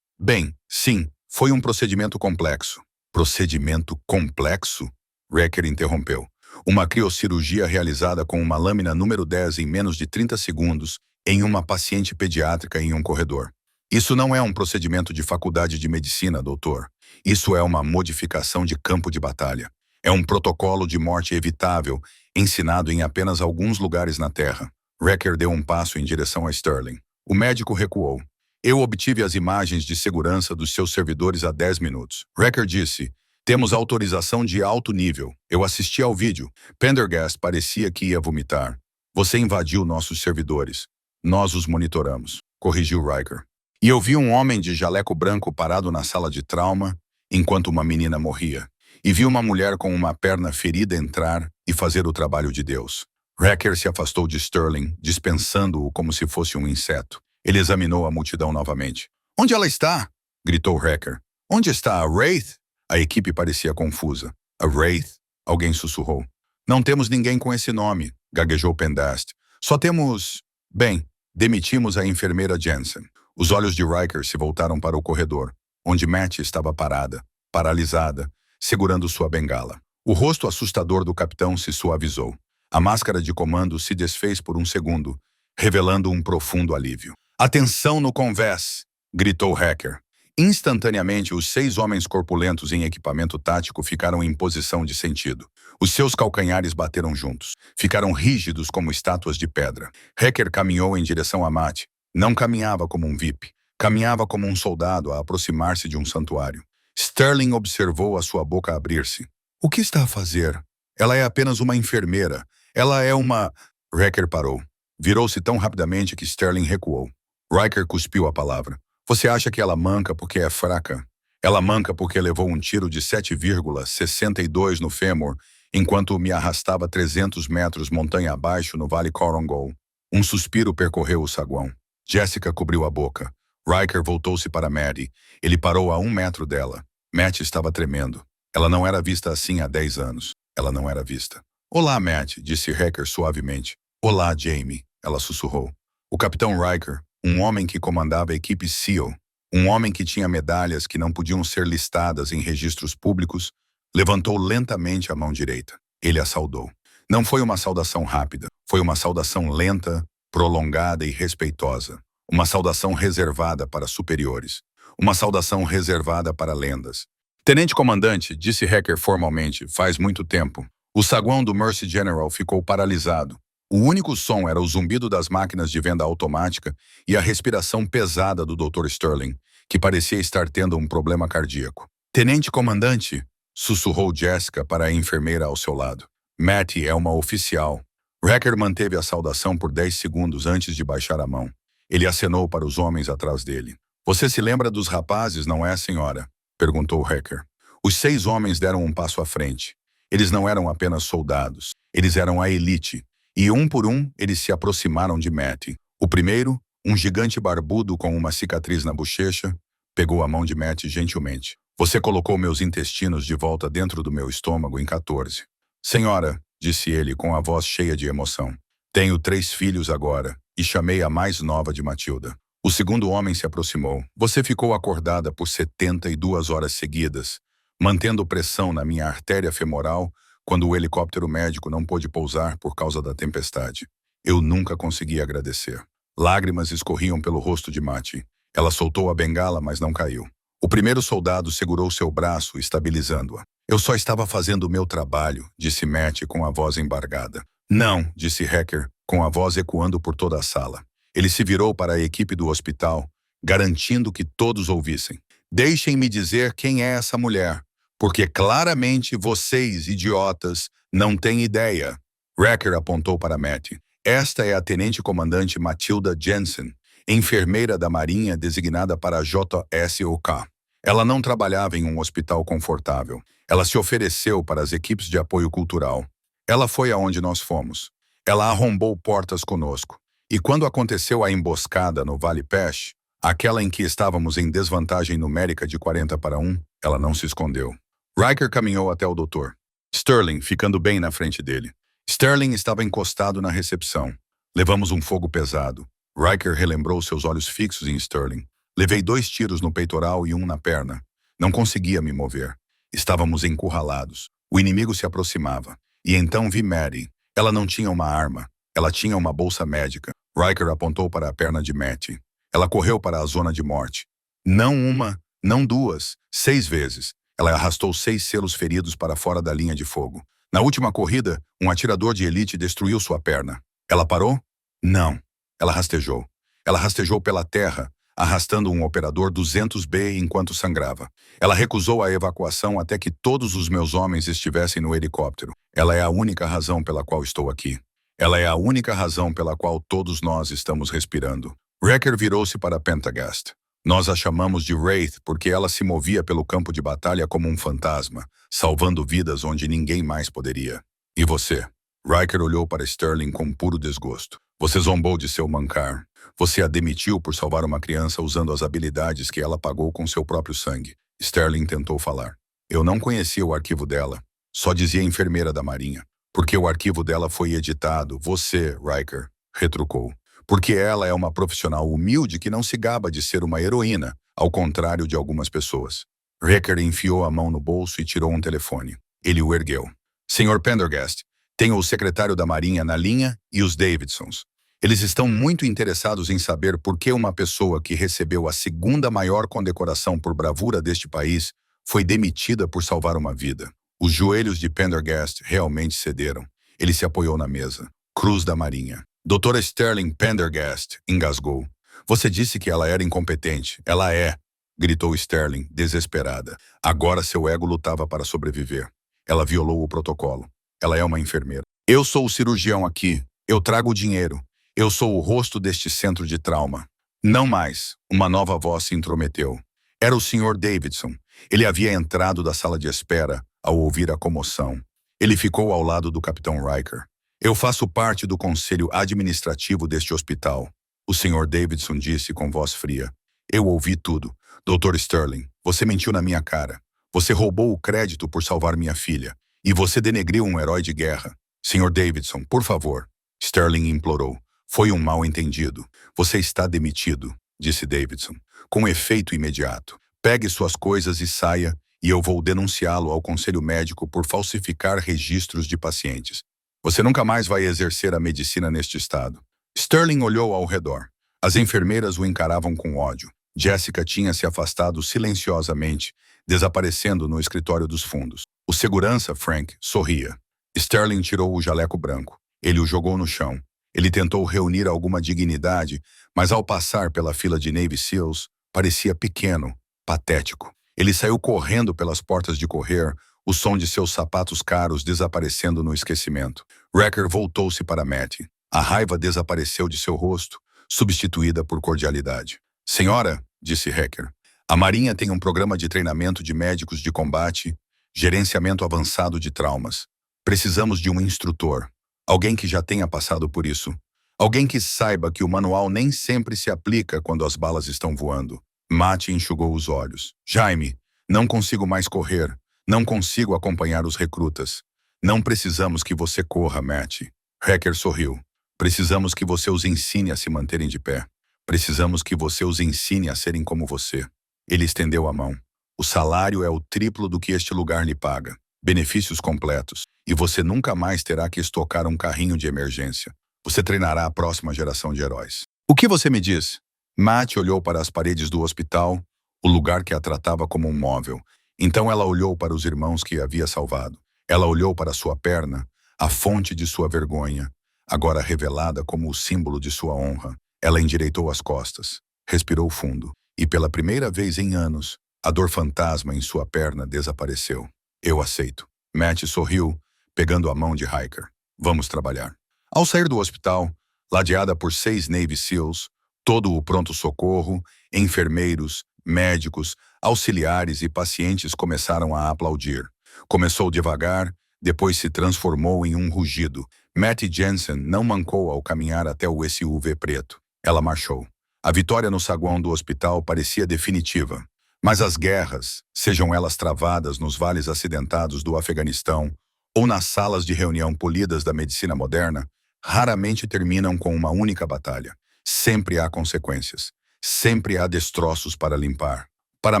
Bem, sim, foi um procedimento complexo. Procedimento complexo? Riker interrompeu. Uma criocirurgia realizada com uma lâmina número 10 em menos de 30 segundos em uma paciente pediátrica em um corredor. Isso não é um procedimento de faculdade de medicina, doutor. Isso é uma modificação de campo de batalha. É um protocolo de morte evitável, ensinado em apenas alguns lugares na Terra. Riker deu um passo em direção a Sterling. O médico recuou. Eu obtive as imagens de segurança dos seus servidores há 10 minutos. Riker disse, temos autorização de alto nível. Eu assisti ao vídeo. Pendergast parecia que ia vomitar. Você invadiu nossos servidores. Nós os monitoramos, corrigiu Riker. E eu vi um homem de jaleco branco parado na sala de trauma, enquanto uma menina morria. E vi uma mulher com uma perna ferida entrar e fazer o trabalho de Deus. Riker se afastou de Sterling, dispensando-o como se fosse um inseto. Ele examinou a multidão novamente. Onde ela está? Gritou Riker. Onde está a Wraith? A equipe parecia confusa. A Wraith? Alguém sussurrou. Não temos ninguém com esse nome, gaguejou Pendergast. Só temos... Bem, demitimos a enfermeira Jensen. Os olhos de Riker se voltaram para o corredor, onde Matt estava parada, paralisada, segurando sua bengala. O rosto assustador do capitão se suavizou. A máscara de comando se desfez por um segundo, revelando um profundo alívio. Atenção no convés! Gritou Riker. Instantaneamente, os 6 homens corpulentos em equipamento tático ficaram em posição de sentido. Os seus calcanhares bateram juntos. Ficaram rígidos como estátuas de pedra. Riker caminhou em direção a Matt. Não caminhava como um VIP. Caminhava como um soldado a aproximar-se de um santuário. Sterling observou a sua boca abrir-se. O que está a fazer? Ela é apenas uma enfermeira. Ela é uma... Wrecker parou. Virou-se tão rapidamente que Sterling recuou. Riker cuspiu a palavra. Você acha que ela manca porque é fraca? Ela manca porque levou um tiro de 7,62 no fêmur, enquanto me arrastava 300 metros montanha abaixo no Vale Corongol. Um suspiro percorreu o saguão. Jessica cobriu a boca. Riker voltou-se para Maddie. Ele parou a 1 metro dela. Matt estava tremendo. Ela não era vista assim há 10 anos. Ela não era vista. Olá, Matt, disse Riker suavemente. Olá, Jamie, ela sussurrou. O capitão Riker, um homem que comandava a equipe SEAL, um homem que tinha medalhas que não podiam ser listadas em registros públicos, levantou lentamente a mão direita. Ele a saudou. Não foi uma saudação rápida, foi uma saudação lenta, prolongada e respeitosa. Uma saudação reservada para superiores. Uma saudação reservada para lendas. Tenente comandante, disse Hacker formalmente, faz muito tempo. O saguão do Mercy General ficou paralisado. O único som era o zumbido das máquinas de venda automática e a respiração pesada do Dr. Sterling, que parecia estar tendo um problema cardíaco. Tenente comandante, sussurrou Jessica para a enfermeira ao seu lado. Mattie é uma oficial. Hacker manteve a saudação por 10 segundos antes de baixar a mão. Ele acenou para os homens atrás dele. Você se lembra dos rapazes, não é, senhora? Perguntou Hacker. Os 6 homens deram um passo à frente. Eles não eram apenas soldados. Eles eram a elite. E um por um, eles se aproximaram de Mattie. O primeiro, um gigante barbudo com uma cicatriz na bochecha, pegou a mão de Mattie gentilmente. Você colocou meus intestinos de volta dentro do meu estômago em 14. Senhora, disse ele com a voz cheia de emoção. Tenho 3 filhos agora, e chamei a mais nova de Matilda. O segundo homem se aproximou. Você ficou acordada por 72 horas seguidas, mantendo pressão na minha artéria femoral quando o helicóptero médico não pôde pousar por causa da tempestade. Eu nunca consegui agradecer. Lágrimas escorriam pelo rosto de Mattie. Ela soltou a bengala, mas não caiu. O primeiro soldado segurou seu braço, estabilizando-a. Eu só estava fazendo o meu trabalho, disse Mattie com a voz embargada. Não, disse Hacker, com a voz ecoando por toda a sala. Ele se virou para a equipe do hospital, garantindo que todos ouvissem. Deixem-me dizer quem é essa mulher, porque claramente vocês, idiotas, não têm ideia. Hacker apontou para Mattie. Esta é a tenente-comandante Matilda Jensen, enfermeira da Marinha designada para a JSOK. Ela não trabalhava em um hospital confortável. Ela se ofereceu para as equipes de apoio cultural. Ela foi aonde nós fomos. Ela arrombou portas conosco. E quando aconteceu a emboscada no Vale Pesh, aquela em que estávamos em desvantagem numérica de 40-1, ela não se escondeu. Riker caminhou até o doutor. Sterling, ficando bem na frente dele. Sterling estava encostado na recepção. Levamos um fogo pesado. Riker relembrou seus olhos fixos em Sterling. Levei 2 tiros no peitoral e 1 na perna. Não conseguia me mover. Estávamos encurralados. O inimigo se aproximava. E então vi Maddie. Ela não tinha uma arma. Ela tinha uma bolsa médica. Riker apontou para a perna de Mattie. Ela correu para a zona de morte. Não uma, não 2, 6 vezes. Ela arrastou 6 selos feridos para fora da linha de fogo. Na última corrida, um atirador de elite destruiu sua perna. Ela parou? Não. Ela rastejou. Ela rastejou pela terra, arrastando um operador 200B enquanto sangrava. Ela recusou a evacuação até que todos os meus homens estivessem no helicóptero. Ela é a única razão pela qual estou aqui. Ela é a única razão pela qual todos nós estamos respirando. Wrecker virou-se para Pentagast. Nós a chamamos de Wraith porque ela se movia pelo campo de batalha como um fantasma, salvando vidas onde ninguém mais poderia. E você? Riker olhou para Sterling com puro desgosto. Você zombou de seu mancar. Você a demitiu por salvar uma criança usando as habilidades que ela pagou com seu próprio sangue. Sterling tentou falar. Eu não conhecia o arquivo dela. Só dizia enfermeira da Marinha. Porque o arquivo dela foi editado. Você, Riker, retrucou. Porque ela é uma profissional humilde que não se gaba de ser uma heroína, ao contrário de algumas pessoas. Riker enfiou a mão no bolso e tirou um telefone. Ele o ergueu. Senhor Pendergast, tenho o secretário da Marinha na linha e os Davidsons. Eles estão muito interessados em saber por que uma pessoa que recebeu a 2ª maior condecoração por bravura deste país foi demitida por salvar uma vida. Os joelhos de Pendergast realmente cederam. Ele se apoiou na mesa. Cruz da Marinha. Doutora Sterling Pendergast, engasgou. Você disse que ela era incompetente. Ela é, gritou Sterling, desesperada. Agora seu ego lutava para sobreviver. Ela violou o protocolo. Ela é uma enfermeira. Eu sou o cirurgião aqui. Eu trago o dinheiro. Eu sou o rosto deste centro de trauma. Não mais. Uma nova voz se intrometeu. Era o Sr. Davidson. Ele havia entrado da sala de espera ao ouvir a comoção. Ele ficou ao lado do Capitão Riker. Eu faço parte do conselho administrativo deste hospital. O Sr. Davidson disse com voz fria. Eu ouvi tudo. Dr. Sterling, você mentiu na minha cara. Você roubou o crédito por salvar minha filha. E você denegriu um herói de guerra. Sr. Davidson, por favor. Sterling implorou. Foi um mal-entendido. Você está demitido, disse Davidson, com efeito imediato. Pegue suas coisas e saia, e eu vou denunciá-lo ao conselho médico por falsificar registros de pacientes. Você nunca mais vai exercer a medicina neste estado. Sterling olhou ao redor. As enfermeiras o encaravam com ódio. Jessica tinha se afastado silenciosamente, desaparecendo no escritório dos fundos. O segurança, Frank, sorria. Sterling tirou o jaleco branco. Ele o jogou no chão. Ele tentou reunir alguma dignidade, mas ao passar pela fila de Navy SEALs, parecia pequeno, patético. Ele saiu correndo pelas portas de correr, o som de seus sapatos caros desaparecendo no esquecimento. Wrecker voltou-se para Matt. A raiva desapareceu de seu rosto, substituída por cordialidade. Senhora, disse Hacker, a Marinha tem um programa de treinamento de médicos de combate, gerenciamento avançado de traumas. Precisamos de um instrutor. Alguém que já tenha passado por isso. Alguém que saiba que o manual nem sempre se aplica quando as balas estão voando. Matt enxugou os olhos. Jaime, não consigo mais correr. Não consigo acompanhar os recrutas. Não precisamos que você corra, Matt. Hacker sorriu. Precisamos que você os ensine a se manterem de pé. Precisamos que você os ensine a serem como você. Ele estendeu a mão. O salário é o triplo do que este lugar lhe paga. Benefícios completos. E você nunca mais terá que estocar um carrinho de emergência. Você treinará a próxima geração de heróis. O que você me diz? Matt olhou para as paredes do hospital, o lugar que a tratava como um móvel. Então ela olhou para os irmãos que havia salvado. Ela olhou para sua perna, a fonte de sua vergonha, agora revelada como o símbolo de sua honra. Ela endireitou as costas, respirou fundo, e pela primeira vez em anos, a dor fantasma em sua perna desapareceu. Eu aceito. Matt sorriu, pegando a mão de Hiker. Vamos trabalhar. Ao sair do hospital, ladeada por 6 Navy SEALs, todo o pronto-socorro, enfermeiros, médicos, auxiliares e pacientes começaram a aplaudir. Começou devagar, depois se transformou em um rugido. Matt Jensen não mancou ao caminhar até o SUV preto. Ela marchou. A vitória no saguão do hospital parecia definitiva. Mas as guerras, sejam elas travadas nos vales acidentados do Afeganistão ou nas salas de reunião polidas da medicina moderna, raramente terminam com uma única batalha. Sempre há consequências. Sempre há destroços para limpar. Para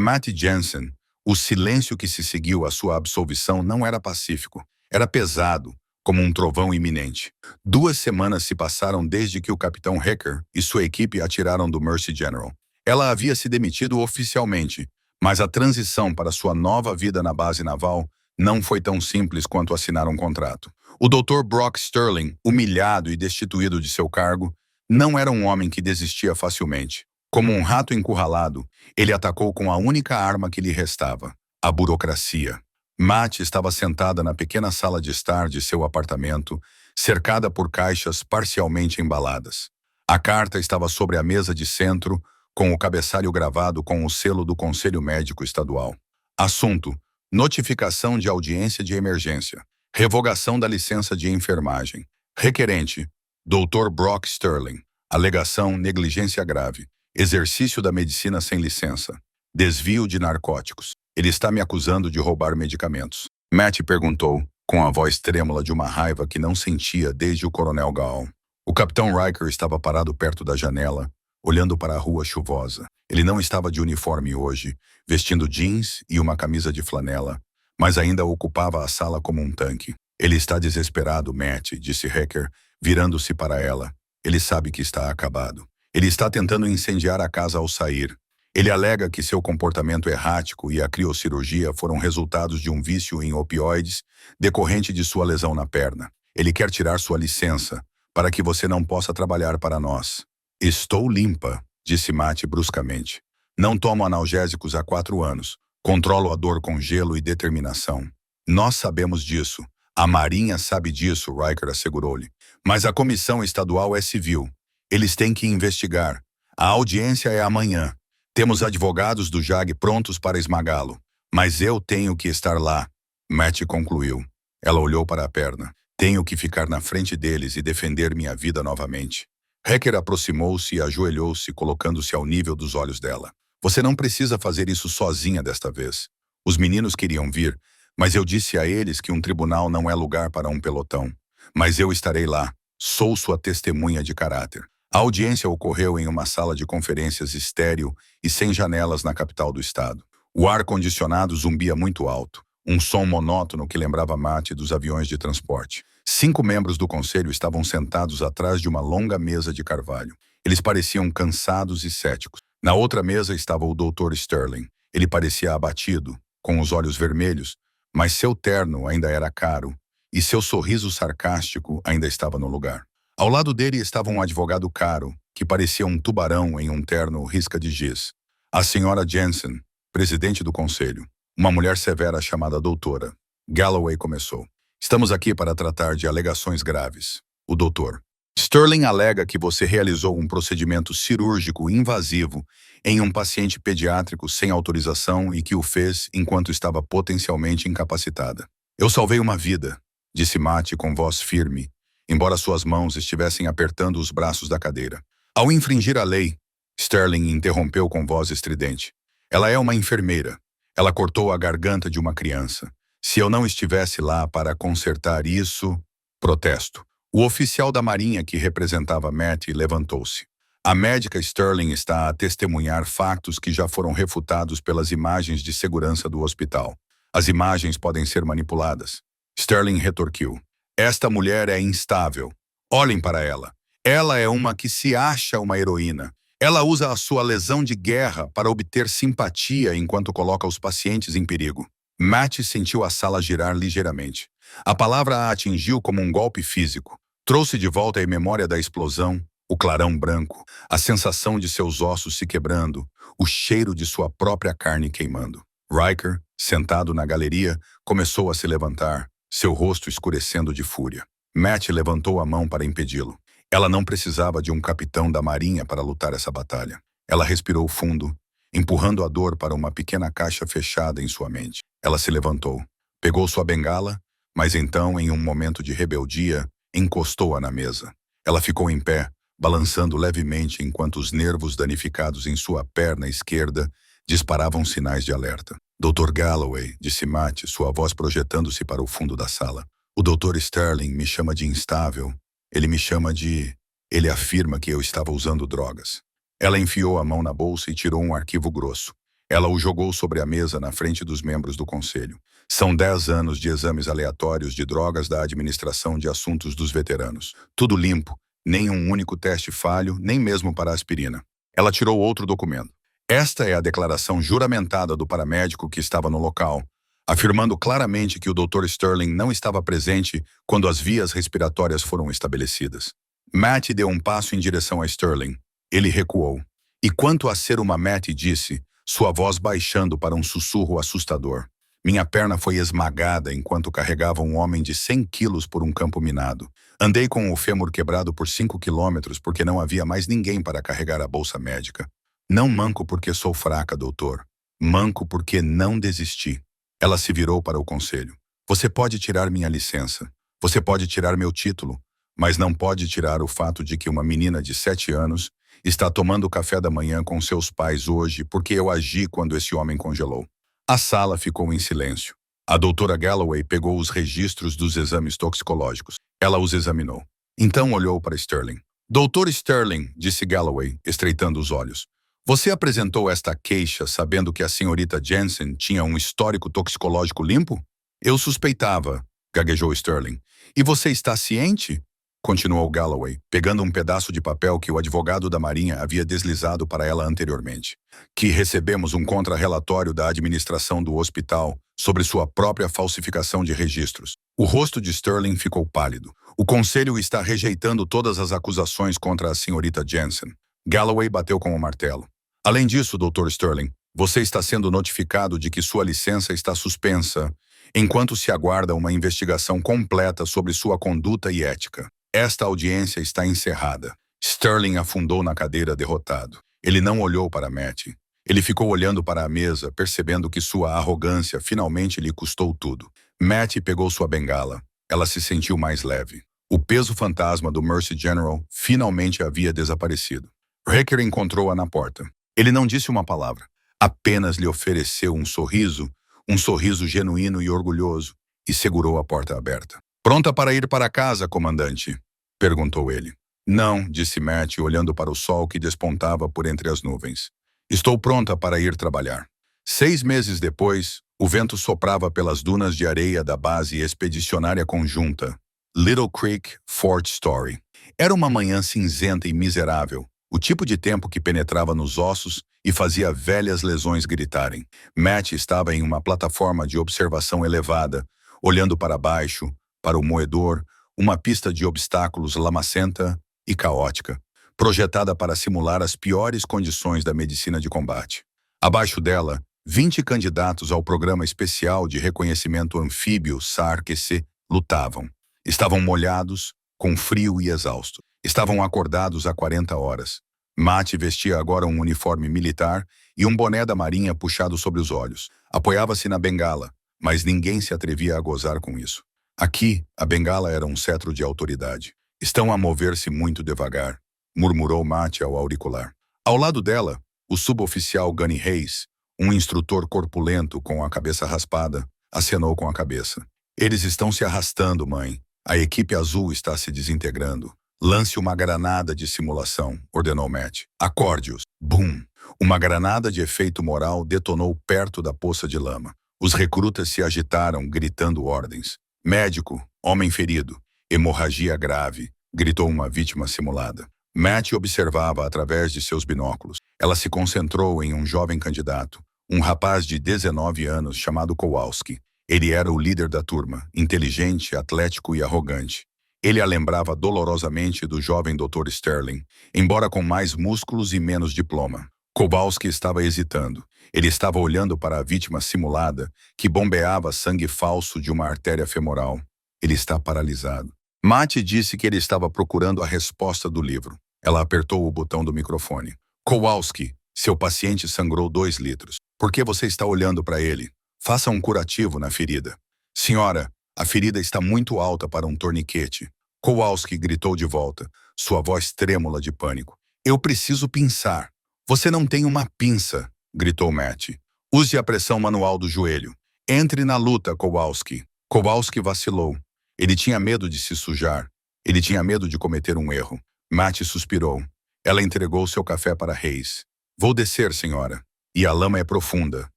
Matt Jensen, o silêncio que se seguiu à sua absolvição não era pacífico. Era pesado, como um trovão iminente. 2 semanas se passaram desde que o Capitão Hacker e sua equipe atiraram do Mercy General. Ela havia se demitido oficialmente, mas a transição para sua nova vida na base naval não foi tão simples quanto assinar um contrato. O Dr. Brock Sterling, humilhado e destituído de seu cargo, não era um homem que desistia facilmente. Como um rato encurralado, ele atacou com a única arma que lhe restava, a burocracia. Matt estava sentada na pequena sala de estar de seu apartamento, cercada por caixas parcialmente embaladas. A carta estava sobre a mesa de centro, com o cabeçalho gravado com o selo do Conselho Médico Estadual. Assunto: notificação de audiência de emergência. Revogação da licença de enfermagem. Requerente: Dr. Brock Sterling. Alegação: negligência grave. Exercício da medicina sem licença. Desvio de narcóticos. Ele está me acusando de roubar medicamentos. Matt perguntou, com a voz trêmula de uma raiva que não sentia desde o Coronel Gall. O Capitão Riker estava parado perto da janela, olhando para a rua chuvosa. Ele não estava de uniforme hoje, vestindo jeans e uma camisa de flanela, mas ainda ocupava a sala como um tanque. Ele está desesperado, Matt, disse Hacker, virando-se para ela. Ele sabe que está acabado. Ele está tentando incendiar a casa ao sair. Ele alega que seu comportamento errático e a criocirurgia foram resultados de um vício em opioides decorrente de sua lesão na perna. Ele quer tirar sua licença, para que você não possa trabalhar para nós. Estou limpa, disse Matt bruscamente. Não tomo analgésicos há 4 anos. Controlo a dor com gelo e determinação. Nós sabemos disso. A Marinha sabe disso, Riker assegurou-lhe. Mas a comissão estadual é civil. Eles têm que investigar. A audiência é amanhã. Temos advogados do JAG prontos para esmagá-lo. Mas eu tenho que estar lá, Matt concluiu. Ela olhou para a perna. Tenho que ficar na frente deles e defender minha vida novamente. Hacker aproximou-se e ajoelhou-se, colocando-se ao nível dos olhos dela. Você não precisa fazer isso sozinha desta vez. Os meninos queriam vir, mas eu disse a eles que um tribunal não é lugar para um pelotão. Mas eu estarei lá. Sou sua testemunha de caráter. A audiência ocorreu em uma sala de conferências estéril e sem janelas na capital do estado. O ar-condicionado zumbia muito alto, um som monótono que lembrava Matt dos aviões de transporte. 5 membros do conselho estavam sentados atrás de uma longa mesa de carvalho. Eles pareciam cansados e céticos. Na outra mesa estava o Dr. Sterling. Ele parecia abatido, com os olhos vermelhos, mas seu terno ainda era caro e seu sorriso sarcástico ainda estava no lugar. Ao lado dele estava um advogado caro, que parecia um tubarão em um terno risca de giz. A senhora Jensen, presidente do conselho, uma mulher severa chamada doutora. Galloway começou. Estamos aqui para tratar de alegações graves. O doutor. Sterling alega que você realizou um procedimento cirúrgico invasivo em um paciente pediátrico sem autorização e que o fez enquanto estava potencialmente incapacitada. Eu salvei uma vida, disse Matt com voz firme, embora suas mãos estivessem apertando os braços da cadeira. Ao infringir a lei, Sterling interrompeu com voz estridente. Ela é uma enfermeira. Ela cortou a garganta de uma criança. Se eu não estivesse lá para consertar isso... Protesto. O oficial da Marinha que representava Matt levantou-se. A médica Sterling está a testemunhar fatos que já foram refutados pelas imagens de segurança do hospital. As imagens podem ser manipuladas. Sterling retorquiu. Esta mulher é instável. Olhem para ela. Ela é uma que se acha uma heroína. Ela usa a sua lesão de guerra para obter simpatia enquanto coloca os pacientes em perigo. Matt sentiu a sala girar ligeiramente. A palavra a atingiu como um golpe físico. Trouxe de volta a memória da explosão, o clarão branco, a sensação de seus ossos se quebrando, o cheiro de sua própria carne queimando. Riker, sentado na galeria, começou a se levantar, seu rosto escurecendo de fúria. Matt levantou a mão para impedi-lo. Ela não precisava de um capitão da Marinha para lutar essa batalha. Ela respirou fundo, empurrando a dor para uma pequena caixa fechada em sua mente. Ela se levantou, pegou sua bengala, mas então, em um momento de rebeldia, encostou-a na mesa. Ela ficou em pé, balançando levemente enquanto os nervos danificados em sua perna esquerda disparavam sinais de alerta. Dr. Galloway, disse Matt, sua voz projetando-se para o fundo da sala. O Dr. Sterling me chama de instável. Ele me chama de... Ele afirma que eu estava usando drogas. Ela enfiou a mão na bolsa e tirou um arquivo grosso. Ela o jogou sobre a mesa na frente dos membros do conselho. São 10 anos de exames aleatórios de drogas da Administração de Assuntos dos Veteranos. Tudo limpo, nem um único teste falho, nem mesmo para aspirina. Ela tirou outro documento. Esta é a declaração juramentada do paramédico que estava no local, afirmando claramente que o Dr. Sterling não estava presente quando as vias respiratórias foram estabelecidas. Matt deu um passo em direção a Sterling. Ele recuou. E quanto a ser uma Matt disse, sua voz baixando para um sussurro assustador. Minha perna foi esmagada enquanto carregava um homem de 100 quilos por um campo minado. Andei com o fêmur quebrado por 5 quilômetros porque não havia mais ninguém para carregar a bolsa médica. Não manco porque sou fraca, doutor. Manco porque não desisti. Ela se virou para o conselho. Você pode tirar minha licença. Você pode tirar meu título. Mas não pode tirar o fato de que uma menina de 7 anos está tomando café da manhã com seus pais hoje porque eu agi quando esse homem congelou. A sala ficou em silêncio. A doutora Galloway pegou os registros dos exames toxicológicos. Ela os examinou. Então olhou para Sterling. Doutor Sterling, disse Galloway, estreitando os olhos. Você apresentou esta queixa sabendo que a senhorita Jensen tinha um histórico toxicológico limpo? Eu suspeitava, gaguejou Sterling. E você está ciente? Continuou Galloway, pegando um pedaço de papel que o advogado da Marinha havia deslizado para ela anteriormente. Que recebemos um contra-relatório da administração do hospital sobre sua própria falsificação de registros. O rosto de Sterling ficou pálido. O conselho está rejeitando todas as acusações contra a senhorita Jensen. Galloway bateu com o martelo. Além disso, Dr. Sterling, Você está sendo notificado de que sua licença está suspensa, enquanto se aguarda uma investigação completa sobre sua conduta e ética. Esta audiência está encerrada. Sterling afundou na cadeira derrotado. Ele não olhou para Matt. Ele ficou olhando para a mesa, percebendo que sua arrogância finalmente lhe custou tudo. Matt pegou sua bengala. Ela se sentiu mais leve. O peso fantasma do Mercy General finalmente havia desaparecido. Ricker encontrou-a na porta. Ele não disse uma palavra. Apenas lhe ofereceu um sorriso genuíno e orgulhoso, e segurou a porta aberta. "Pronta para ir para casa, comandante?" perguntou ele. "Não", disse Matt, olhando para o sol que despontava por entre as nuvens. "Estou pronta para ir trabalhar." 6 meses depois, o vento soprava pelas dunas de areia da base expedicionária conjunta, Little Creek Fort Story. Era uma manhã cinzenta e miserável, o tipo de tempo que penetrava nos ossos e fazia velhas lesões gritarem. Matt estava em uma plataforma de observação elevada, olhando para baixo, para o moedor, uma pista de obstáculos lamacenta e caótica, projetada para simular as piores condições da medicina de combate. Abaixo dela, 20 candidatos ao Programa Especial de Reconhecimento Anfíbio SAR-QC lutavam. Estavam molhados, com frio e exaustos. Estavam acordados há 40 horas. Matt vestia agora um uniforme militar e um boné da marinha puxado sobre os olhos. Apoiava-se na bengala, mas ninguém se atrevia a gozar com isso. Aqui, a bengala era um cetro de autoridade. "Estão a mover-se muito devagar", murmurou Matt ao auricular. Ao lado dela, o suboficial Gunny Hayes, um instrutor corpulento com a cabeça raspada, acenou com a cabeça. "Eles estão se arrastando, mãe. A equipe azul está se desintegrando." "Lance uma granada de simulação", ordenou Matt. "Acorde-os." Bum! Uma granada de efeito moral detonou perto da poça de lama. Os recrutas se agitaram, gritando ordens. "Médico, homem ferido, hemorragia grave", gritou uma vítima simulada. Matt observava através de seus binóculos. Ela se concentrou em um jovem candidato, um rapaz de 19 anos chamado Kowalski. Ele era o líder da turma, inteligente, atlético e arrogante. Ele a lembrava dolorosamente do jovem Dr. Sterling, embora com mais músculos e menos diploma. Kowalski estava hesitando. Ele estava olhando para a vítima simulada, que bombeava sangue falso de uma artéria femoral. Ele está paralisado. Matt disse que ele estava procurando a resposta do livro. Ela apertou o botão do microfone. "Kowalski, seu paciente sangrou 2 litros. Por que você está olhando para ele? Faça um curativo na ferida." "Senhora, a ferida está muito alta para um torniquete." Kowalski gritou de volta, sua voz trêmula de pânico. "Eu preciso pinçar." "Você não tem uma pinça", gritou Matt. "Use a pressão manual do joelho. Entre na luta, Kowalski." Kowalski vacilou. Ele tinha medo de se sujar. Ele tinha medo de cometer um erro. Matt suspirou. Ela entregou seu café para Hayes. "Vou descer, senhora. E a lama é profunda."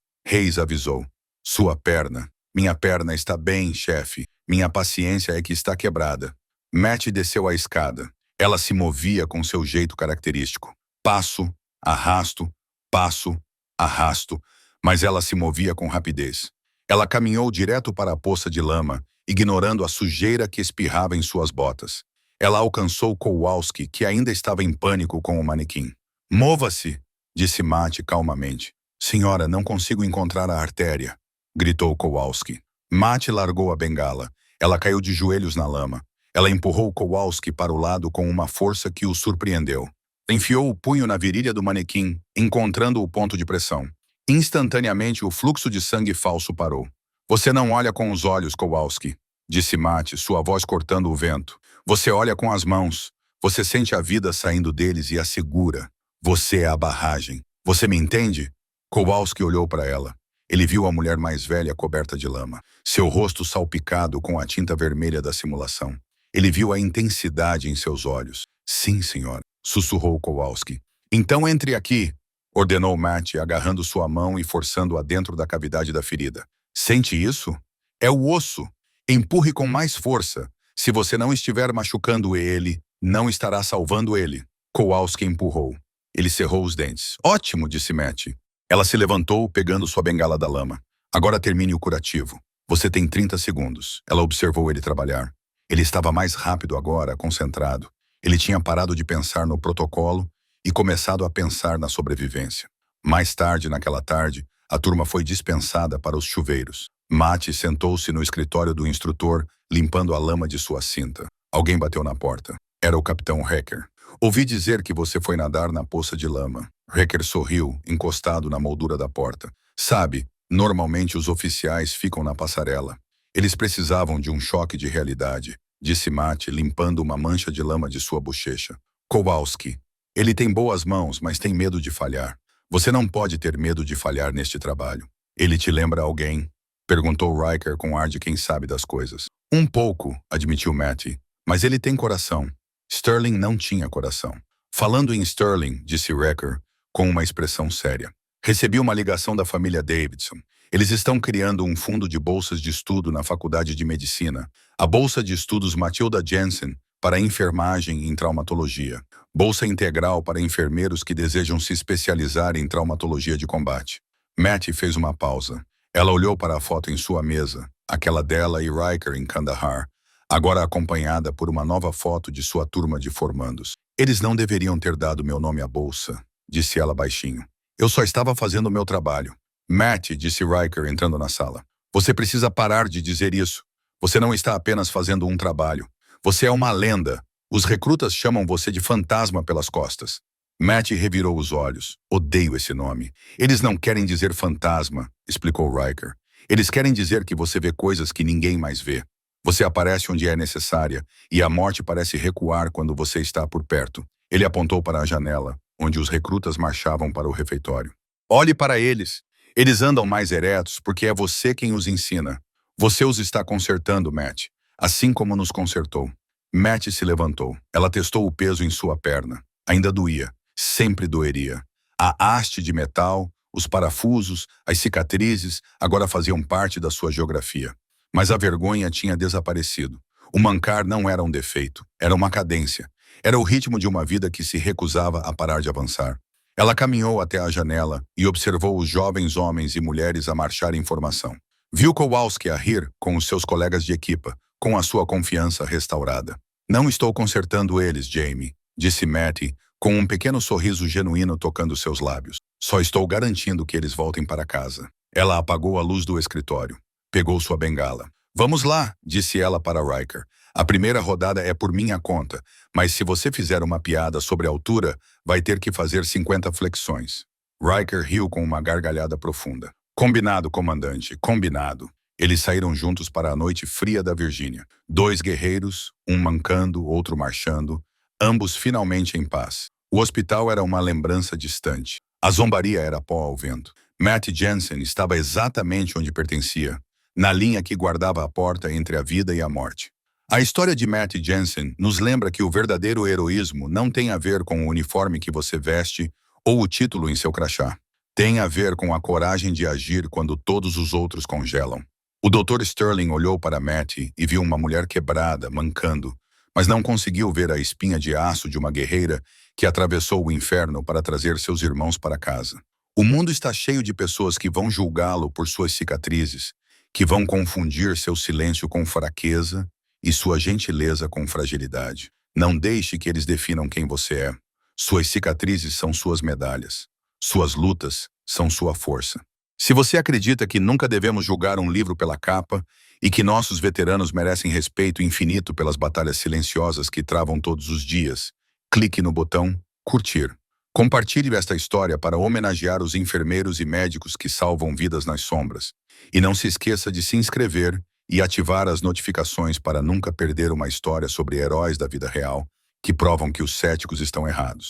Hayes avisou. "Sua perna." "Minha perna está bem, chefe. Minha paciência é que está quebrada." Matt desceu a escada. Ela se movia com seu jeito característico. Passo, arrasto, passo, arrasto, mas ela se movia com rapidez. Ela caminhou direto para a poça de lama, ignorando a sujeira que espirrava em suas botas. Ela alcançou Kowalski, que ainda estava em pânico com o manequim. "Mova-se", disse Matt calmamente. "Senhora, não consigo encontrar a artéria", gritou Kowalski. Matt largou a bengala. Ela caiu de joelhos na lama. Ela empurrou Kowalski para o lado com uma força que o surpreendeu. Enfiou o punho na virilha do manequim, encontrando o ponto de pressão. Instantaneamente, o fluxo de sangue falso parou. "Você não olha com os olhos, Kowalski", disse Matt, sua voz cortando o vento. "Você olha com as mãos. Você sente a vida saindo deles e a segura. Você é a barragem. Você me entende?" Kowalski olhou para ela. Ele viu a mulher mais velha coberta de lama, seu rosto salpicado com a tinta vermelha da simulação. Ele viu a intensidade em seus olhos. "Sim, senhora", sussurrou Kowalski. "Então entre aqui", ordenou Matt, agarrando sua mão e forçando-a dentro da cavidade da ferida. "Sente isso? É o osso. Empurre com mais força. Se você não estiver machucando ele, não estará salvando ele." Kowalski empurrou. Ele cerrou os dentes. "Ótimo", disse Matt. Ela se levantou, pegando sua bengala da lama. "Agora termine o curativo. Você tem 30 segundos." Ela observou ele trabalhar. Ele estava mais rápido agora, concentrado. Ele tinha parado de pensar no protocolo e começado a pensar na sobrevivência. Mais tarde, naquela tarde, a turma foi dispensada para os chuveiros. Matt sentou-se no escritório do instrutor, limpando a lama de sua cinta. Alguém bateu na porta. Era o capitão Hacker. Ouvi dizer que você foi nadar na poça de lama. Hacker sorriu, encostado na moldura da porta. Sabe, normalmente os oficiais ficam na passarela. Eles precisavam de um choque de realidade, disse Matt, limpando uma mancha de lama de sua bochecha. Kowalski. Ele tem boas mãos, mas tem medo de falhar. Você não pode ter medo de falhar neste trabalho. Ele te lembra alguém? Perguntou Riker com ar de quem sabe das coisas. Um pouco, admitiu Matty, mas ele tem coração. Sterling não tinha coração. Falando em Sterling, disse Riker, com uma expressão séria. Recebi uma ligação da família Davidson. Eles estão criando um fundo de bolsas de estudo na Faculdade de Medicina. A Bolsa de Estudos Matilda Jensen para enfermagem em traumatologia. Bolsa integral para enfermeiros que desejam se especializar em traumatologia de combate. Matty fez uma pausa. Ela olhou para a foto em sua mesa, aquela dela e Riker em Kandahar, agora acompanhada por uma nova foto de sua turma de formandos. Eles não deveriam ter dado meu nome à bolsa, disse ela baixinho. Eu só estava fazendo o meu trabalho. Matty, disse Riker entrando na sala. Você precisa parar de dizer isso. Você não está apenas fazendo um trabalho. Você é uma lenda. Os recrutas chamam você de fantasma pelas costas. Matty revirou os olhos. Odeio esse nome. Eles não querem dizer fantasma, explicou Riker. Eles querem dizer que você vê coisas que ninguém mais vê. Você aparece onde é necessária, e a morte parece recuar quando você está por perto. Ele apontou para a janela, onde os recrutas marchavam para o refeitório. Olhe para eles. Eles andam mais eretos porque é você quem os ensina. Você os está consertando, Matt, assim como nos consertou. Matt se levantou. Ela testou o peso em sua perna. Ainda doía. Sempre doeria. A haste de metal, os parafusos, as cicatrizes agora faziam parte da sua geografia. Mas a vergonha tinha desaparecido. O mancar não era um defeito, era uma cadência. Era o ritmo de uma vida que se recusava a parar de avançar. Ela caminhou até a janela e observou os jovens homens e mulheres a marchar em formação. Viu Kowalski a rir com os seus colegas de equipa, com a sua confiança restaurada. Não estou consertando eles, Jamie, disse Matty, com um pequeno sorriso genuíno tocando seus lábios. Só estou garantindo que eles voltem para casa. Ela apagou a luz do escritório. Pegou sua bengala. Vamos lá, disse ela para Riker. A primeira rodada é por minha conta, mas se você fizer uma piada sobre a altura, vai ter que fazer 50 flexões. Riker riu com uma gargalhada profunda. Combinado, comandante, combinado. Eles saíram juntos para a noite fria da Virgínia. 2 guerreiros, um mancando, outro marchando, ambos finalmente em paz. O hospital era uma lembrança distante. A zombaria era pó ao vento. Matt Jensen estava exatamente onde pertencia, na linha que guardava a porta entre a vida e a morte. A história de Matt Jensen nos lembra que o verdadeiro heroísmo não tem a ver com o uniforme que você veste ou o título em seu crachá. Tem a ver com a coragem de agir quando todos os outros congelam. O Dr. Sterling olhou para Matt e viu uma mulher quebrada, mancando, mas não conseguiu ver a espinha de aço de uma guerreira que atravessou o inferno para trazer seus irmãos para casa. O mundo está cheio de pessoas que vão julgá-lo por suas cicatrizes, que vão confundir seu silêncio com fraqueza e sua gentileza com fragilidade. Não deixe que eles definam quem você é. Suas cicatrizes são suas medalhas. Suas lutas são sua força. Se você acredita que nunca devemos julgar um livro pela capa e que nossos veteranos merecem respeito infinito pelas batalhas silenciosas que travam todos os dias, clique no botão curtir. Compartilhe esta história para homenagear os enfermeiros e médicos que salvam vidas nas sombras. E não se esqueça de se inscrever e ativar as notificações para nunca perder uma história sobre heróis da vida real que provam que os céticos estão errados.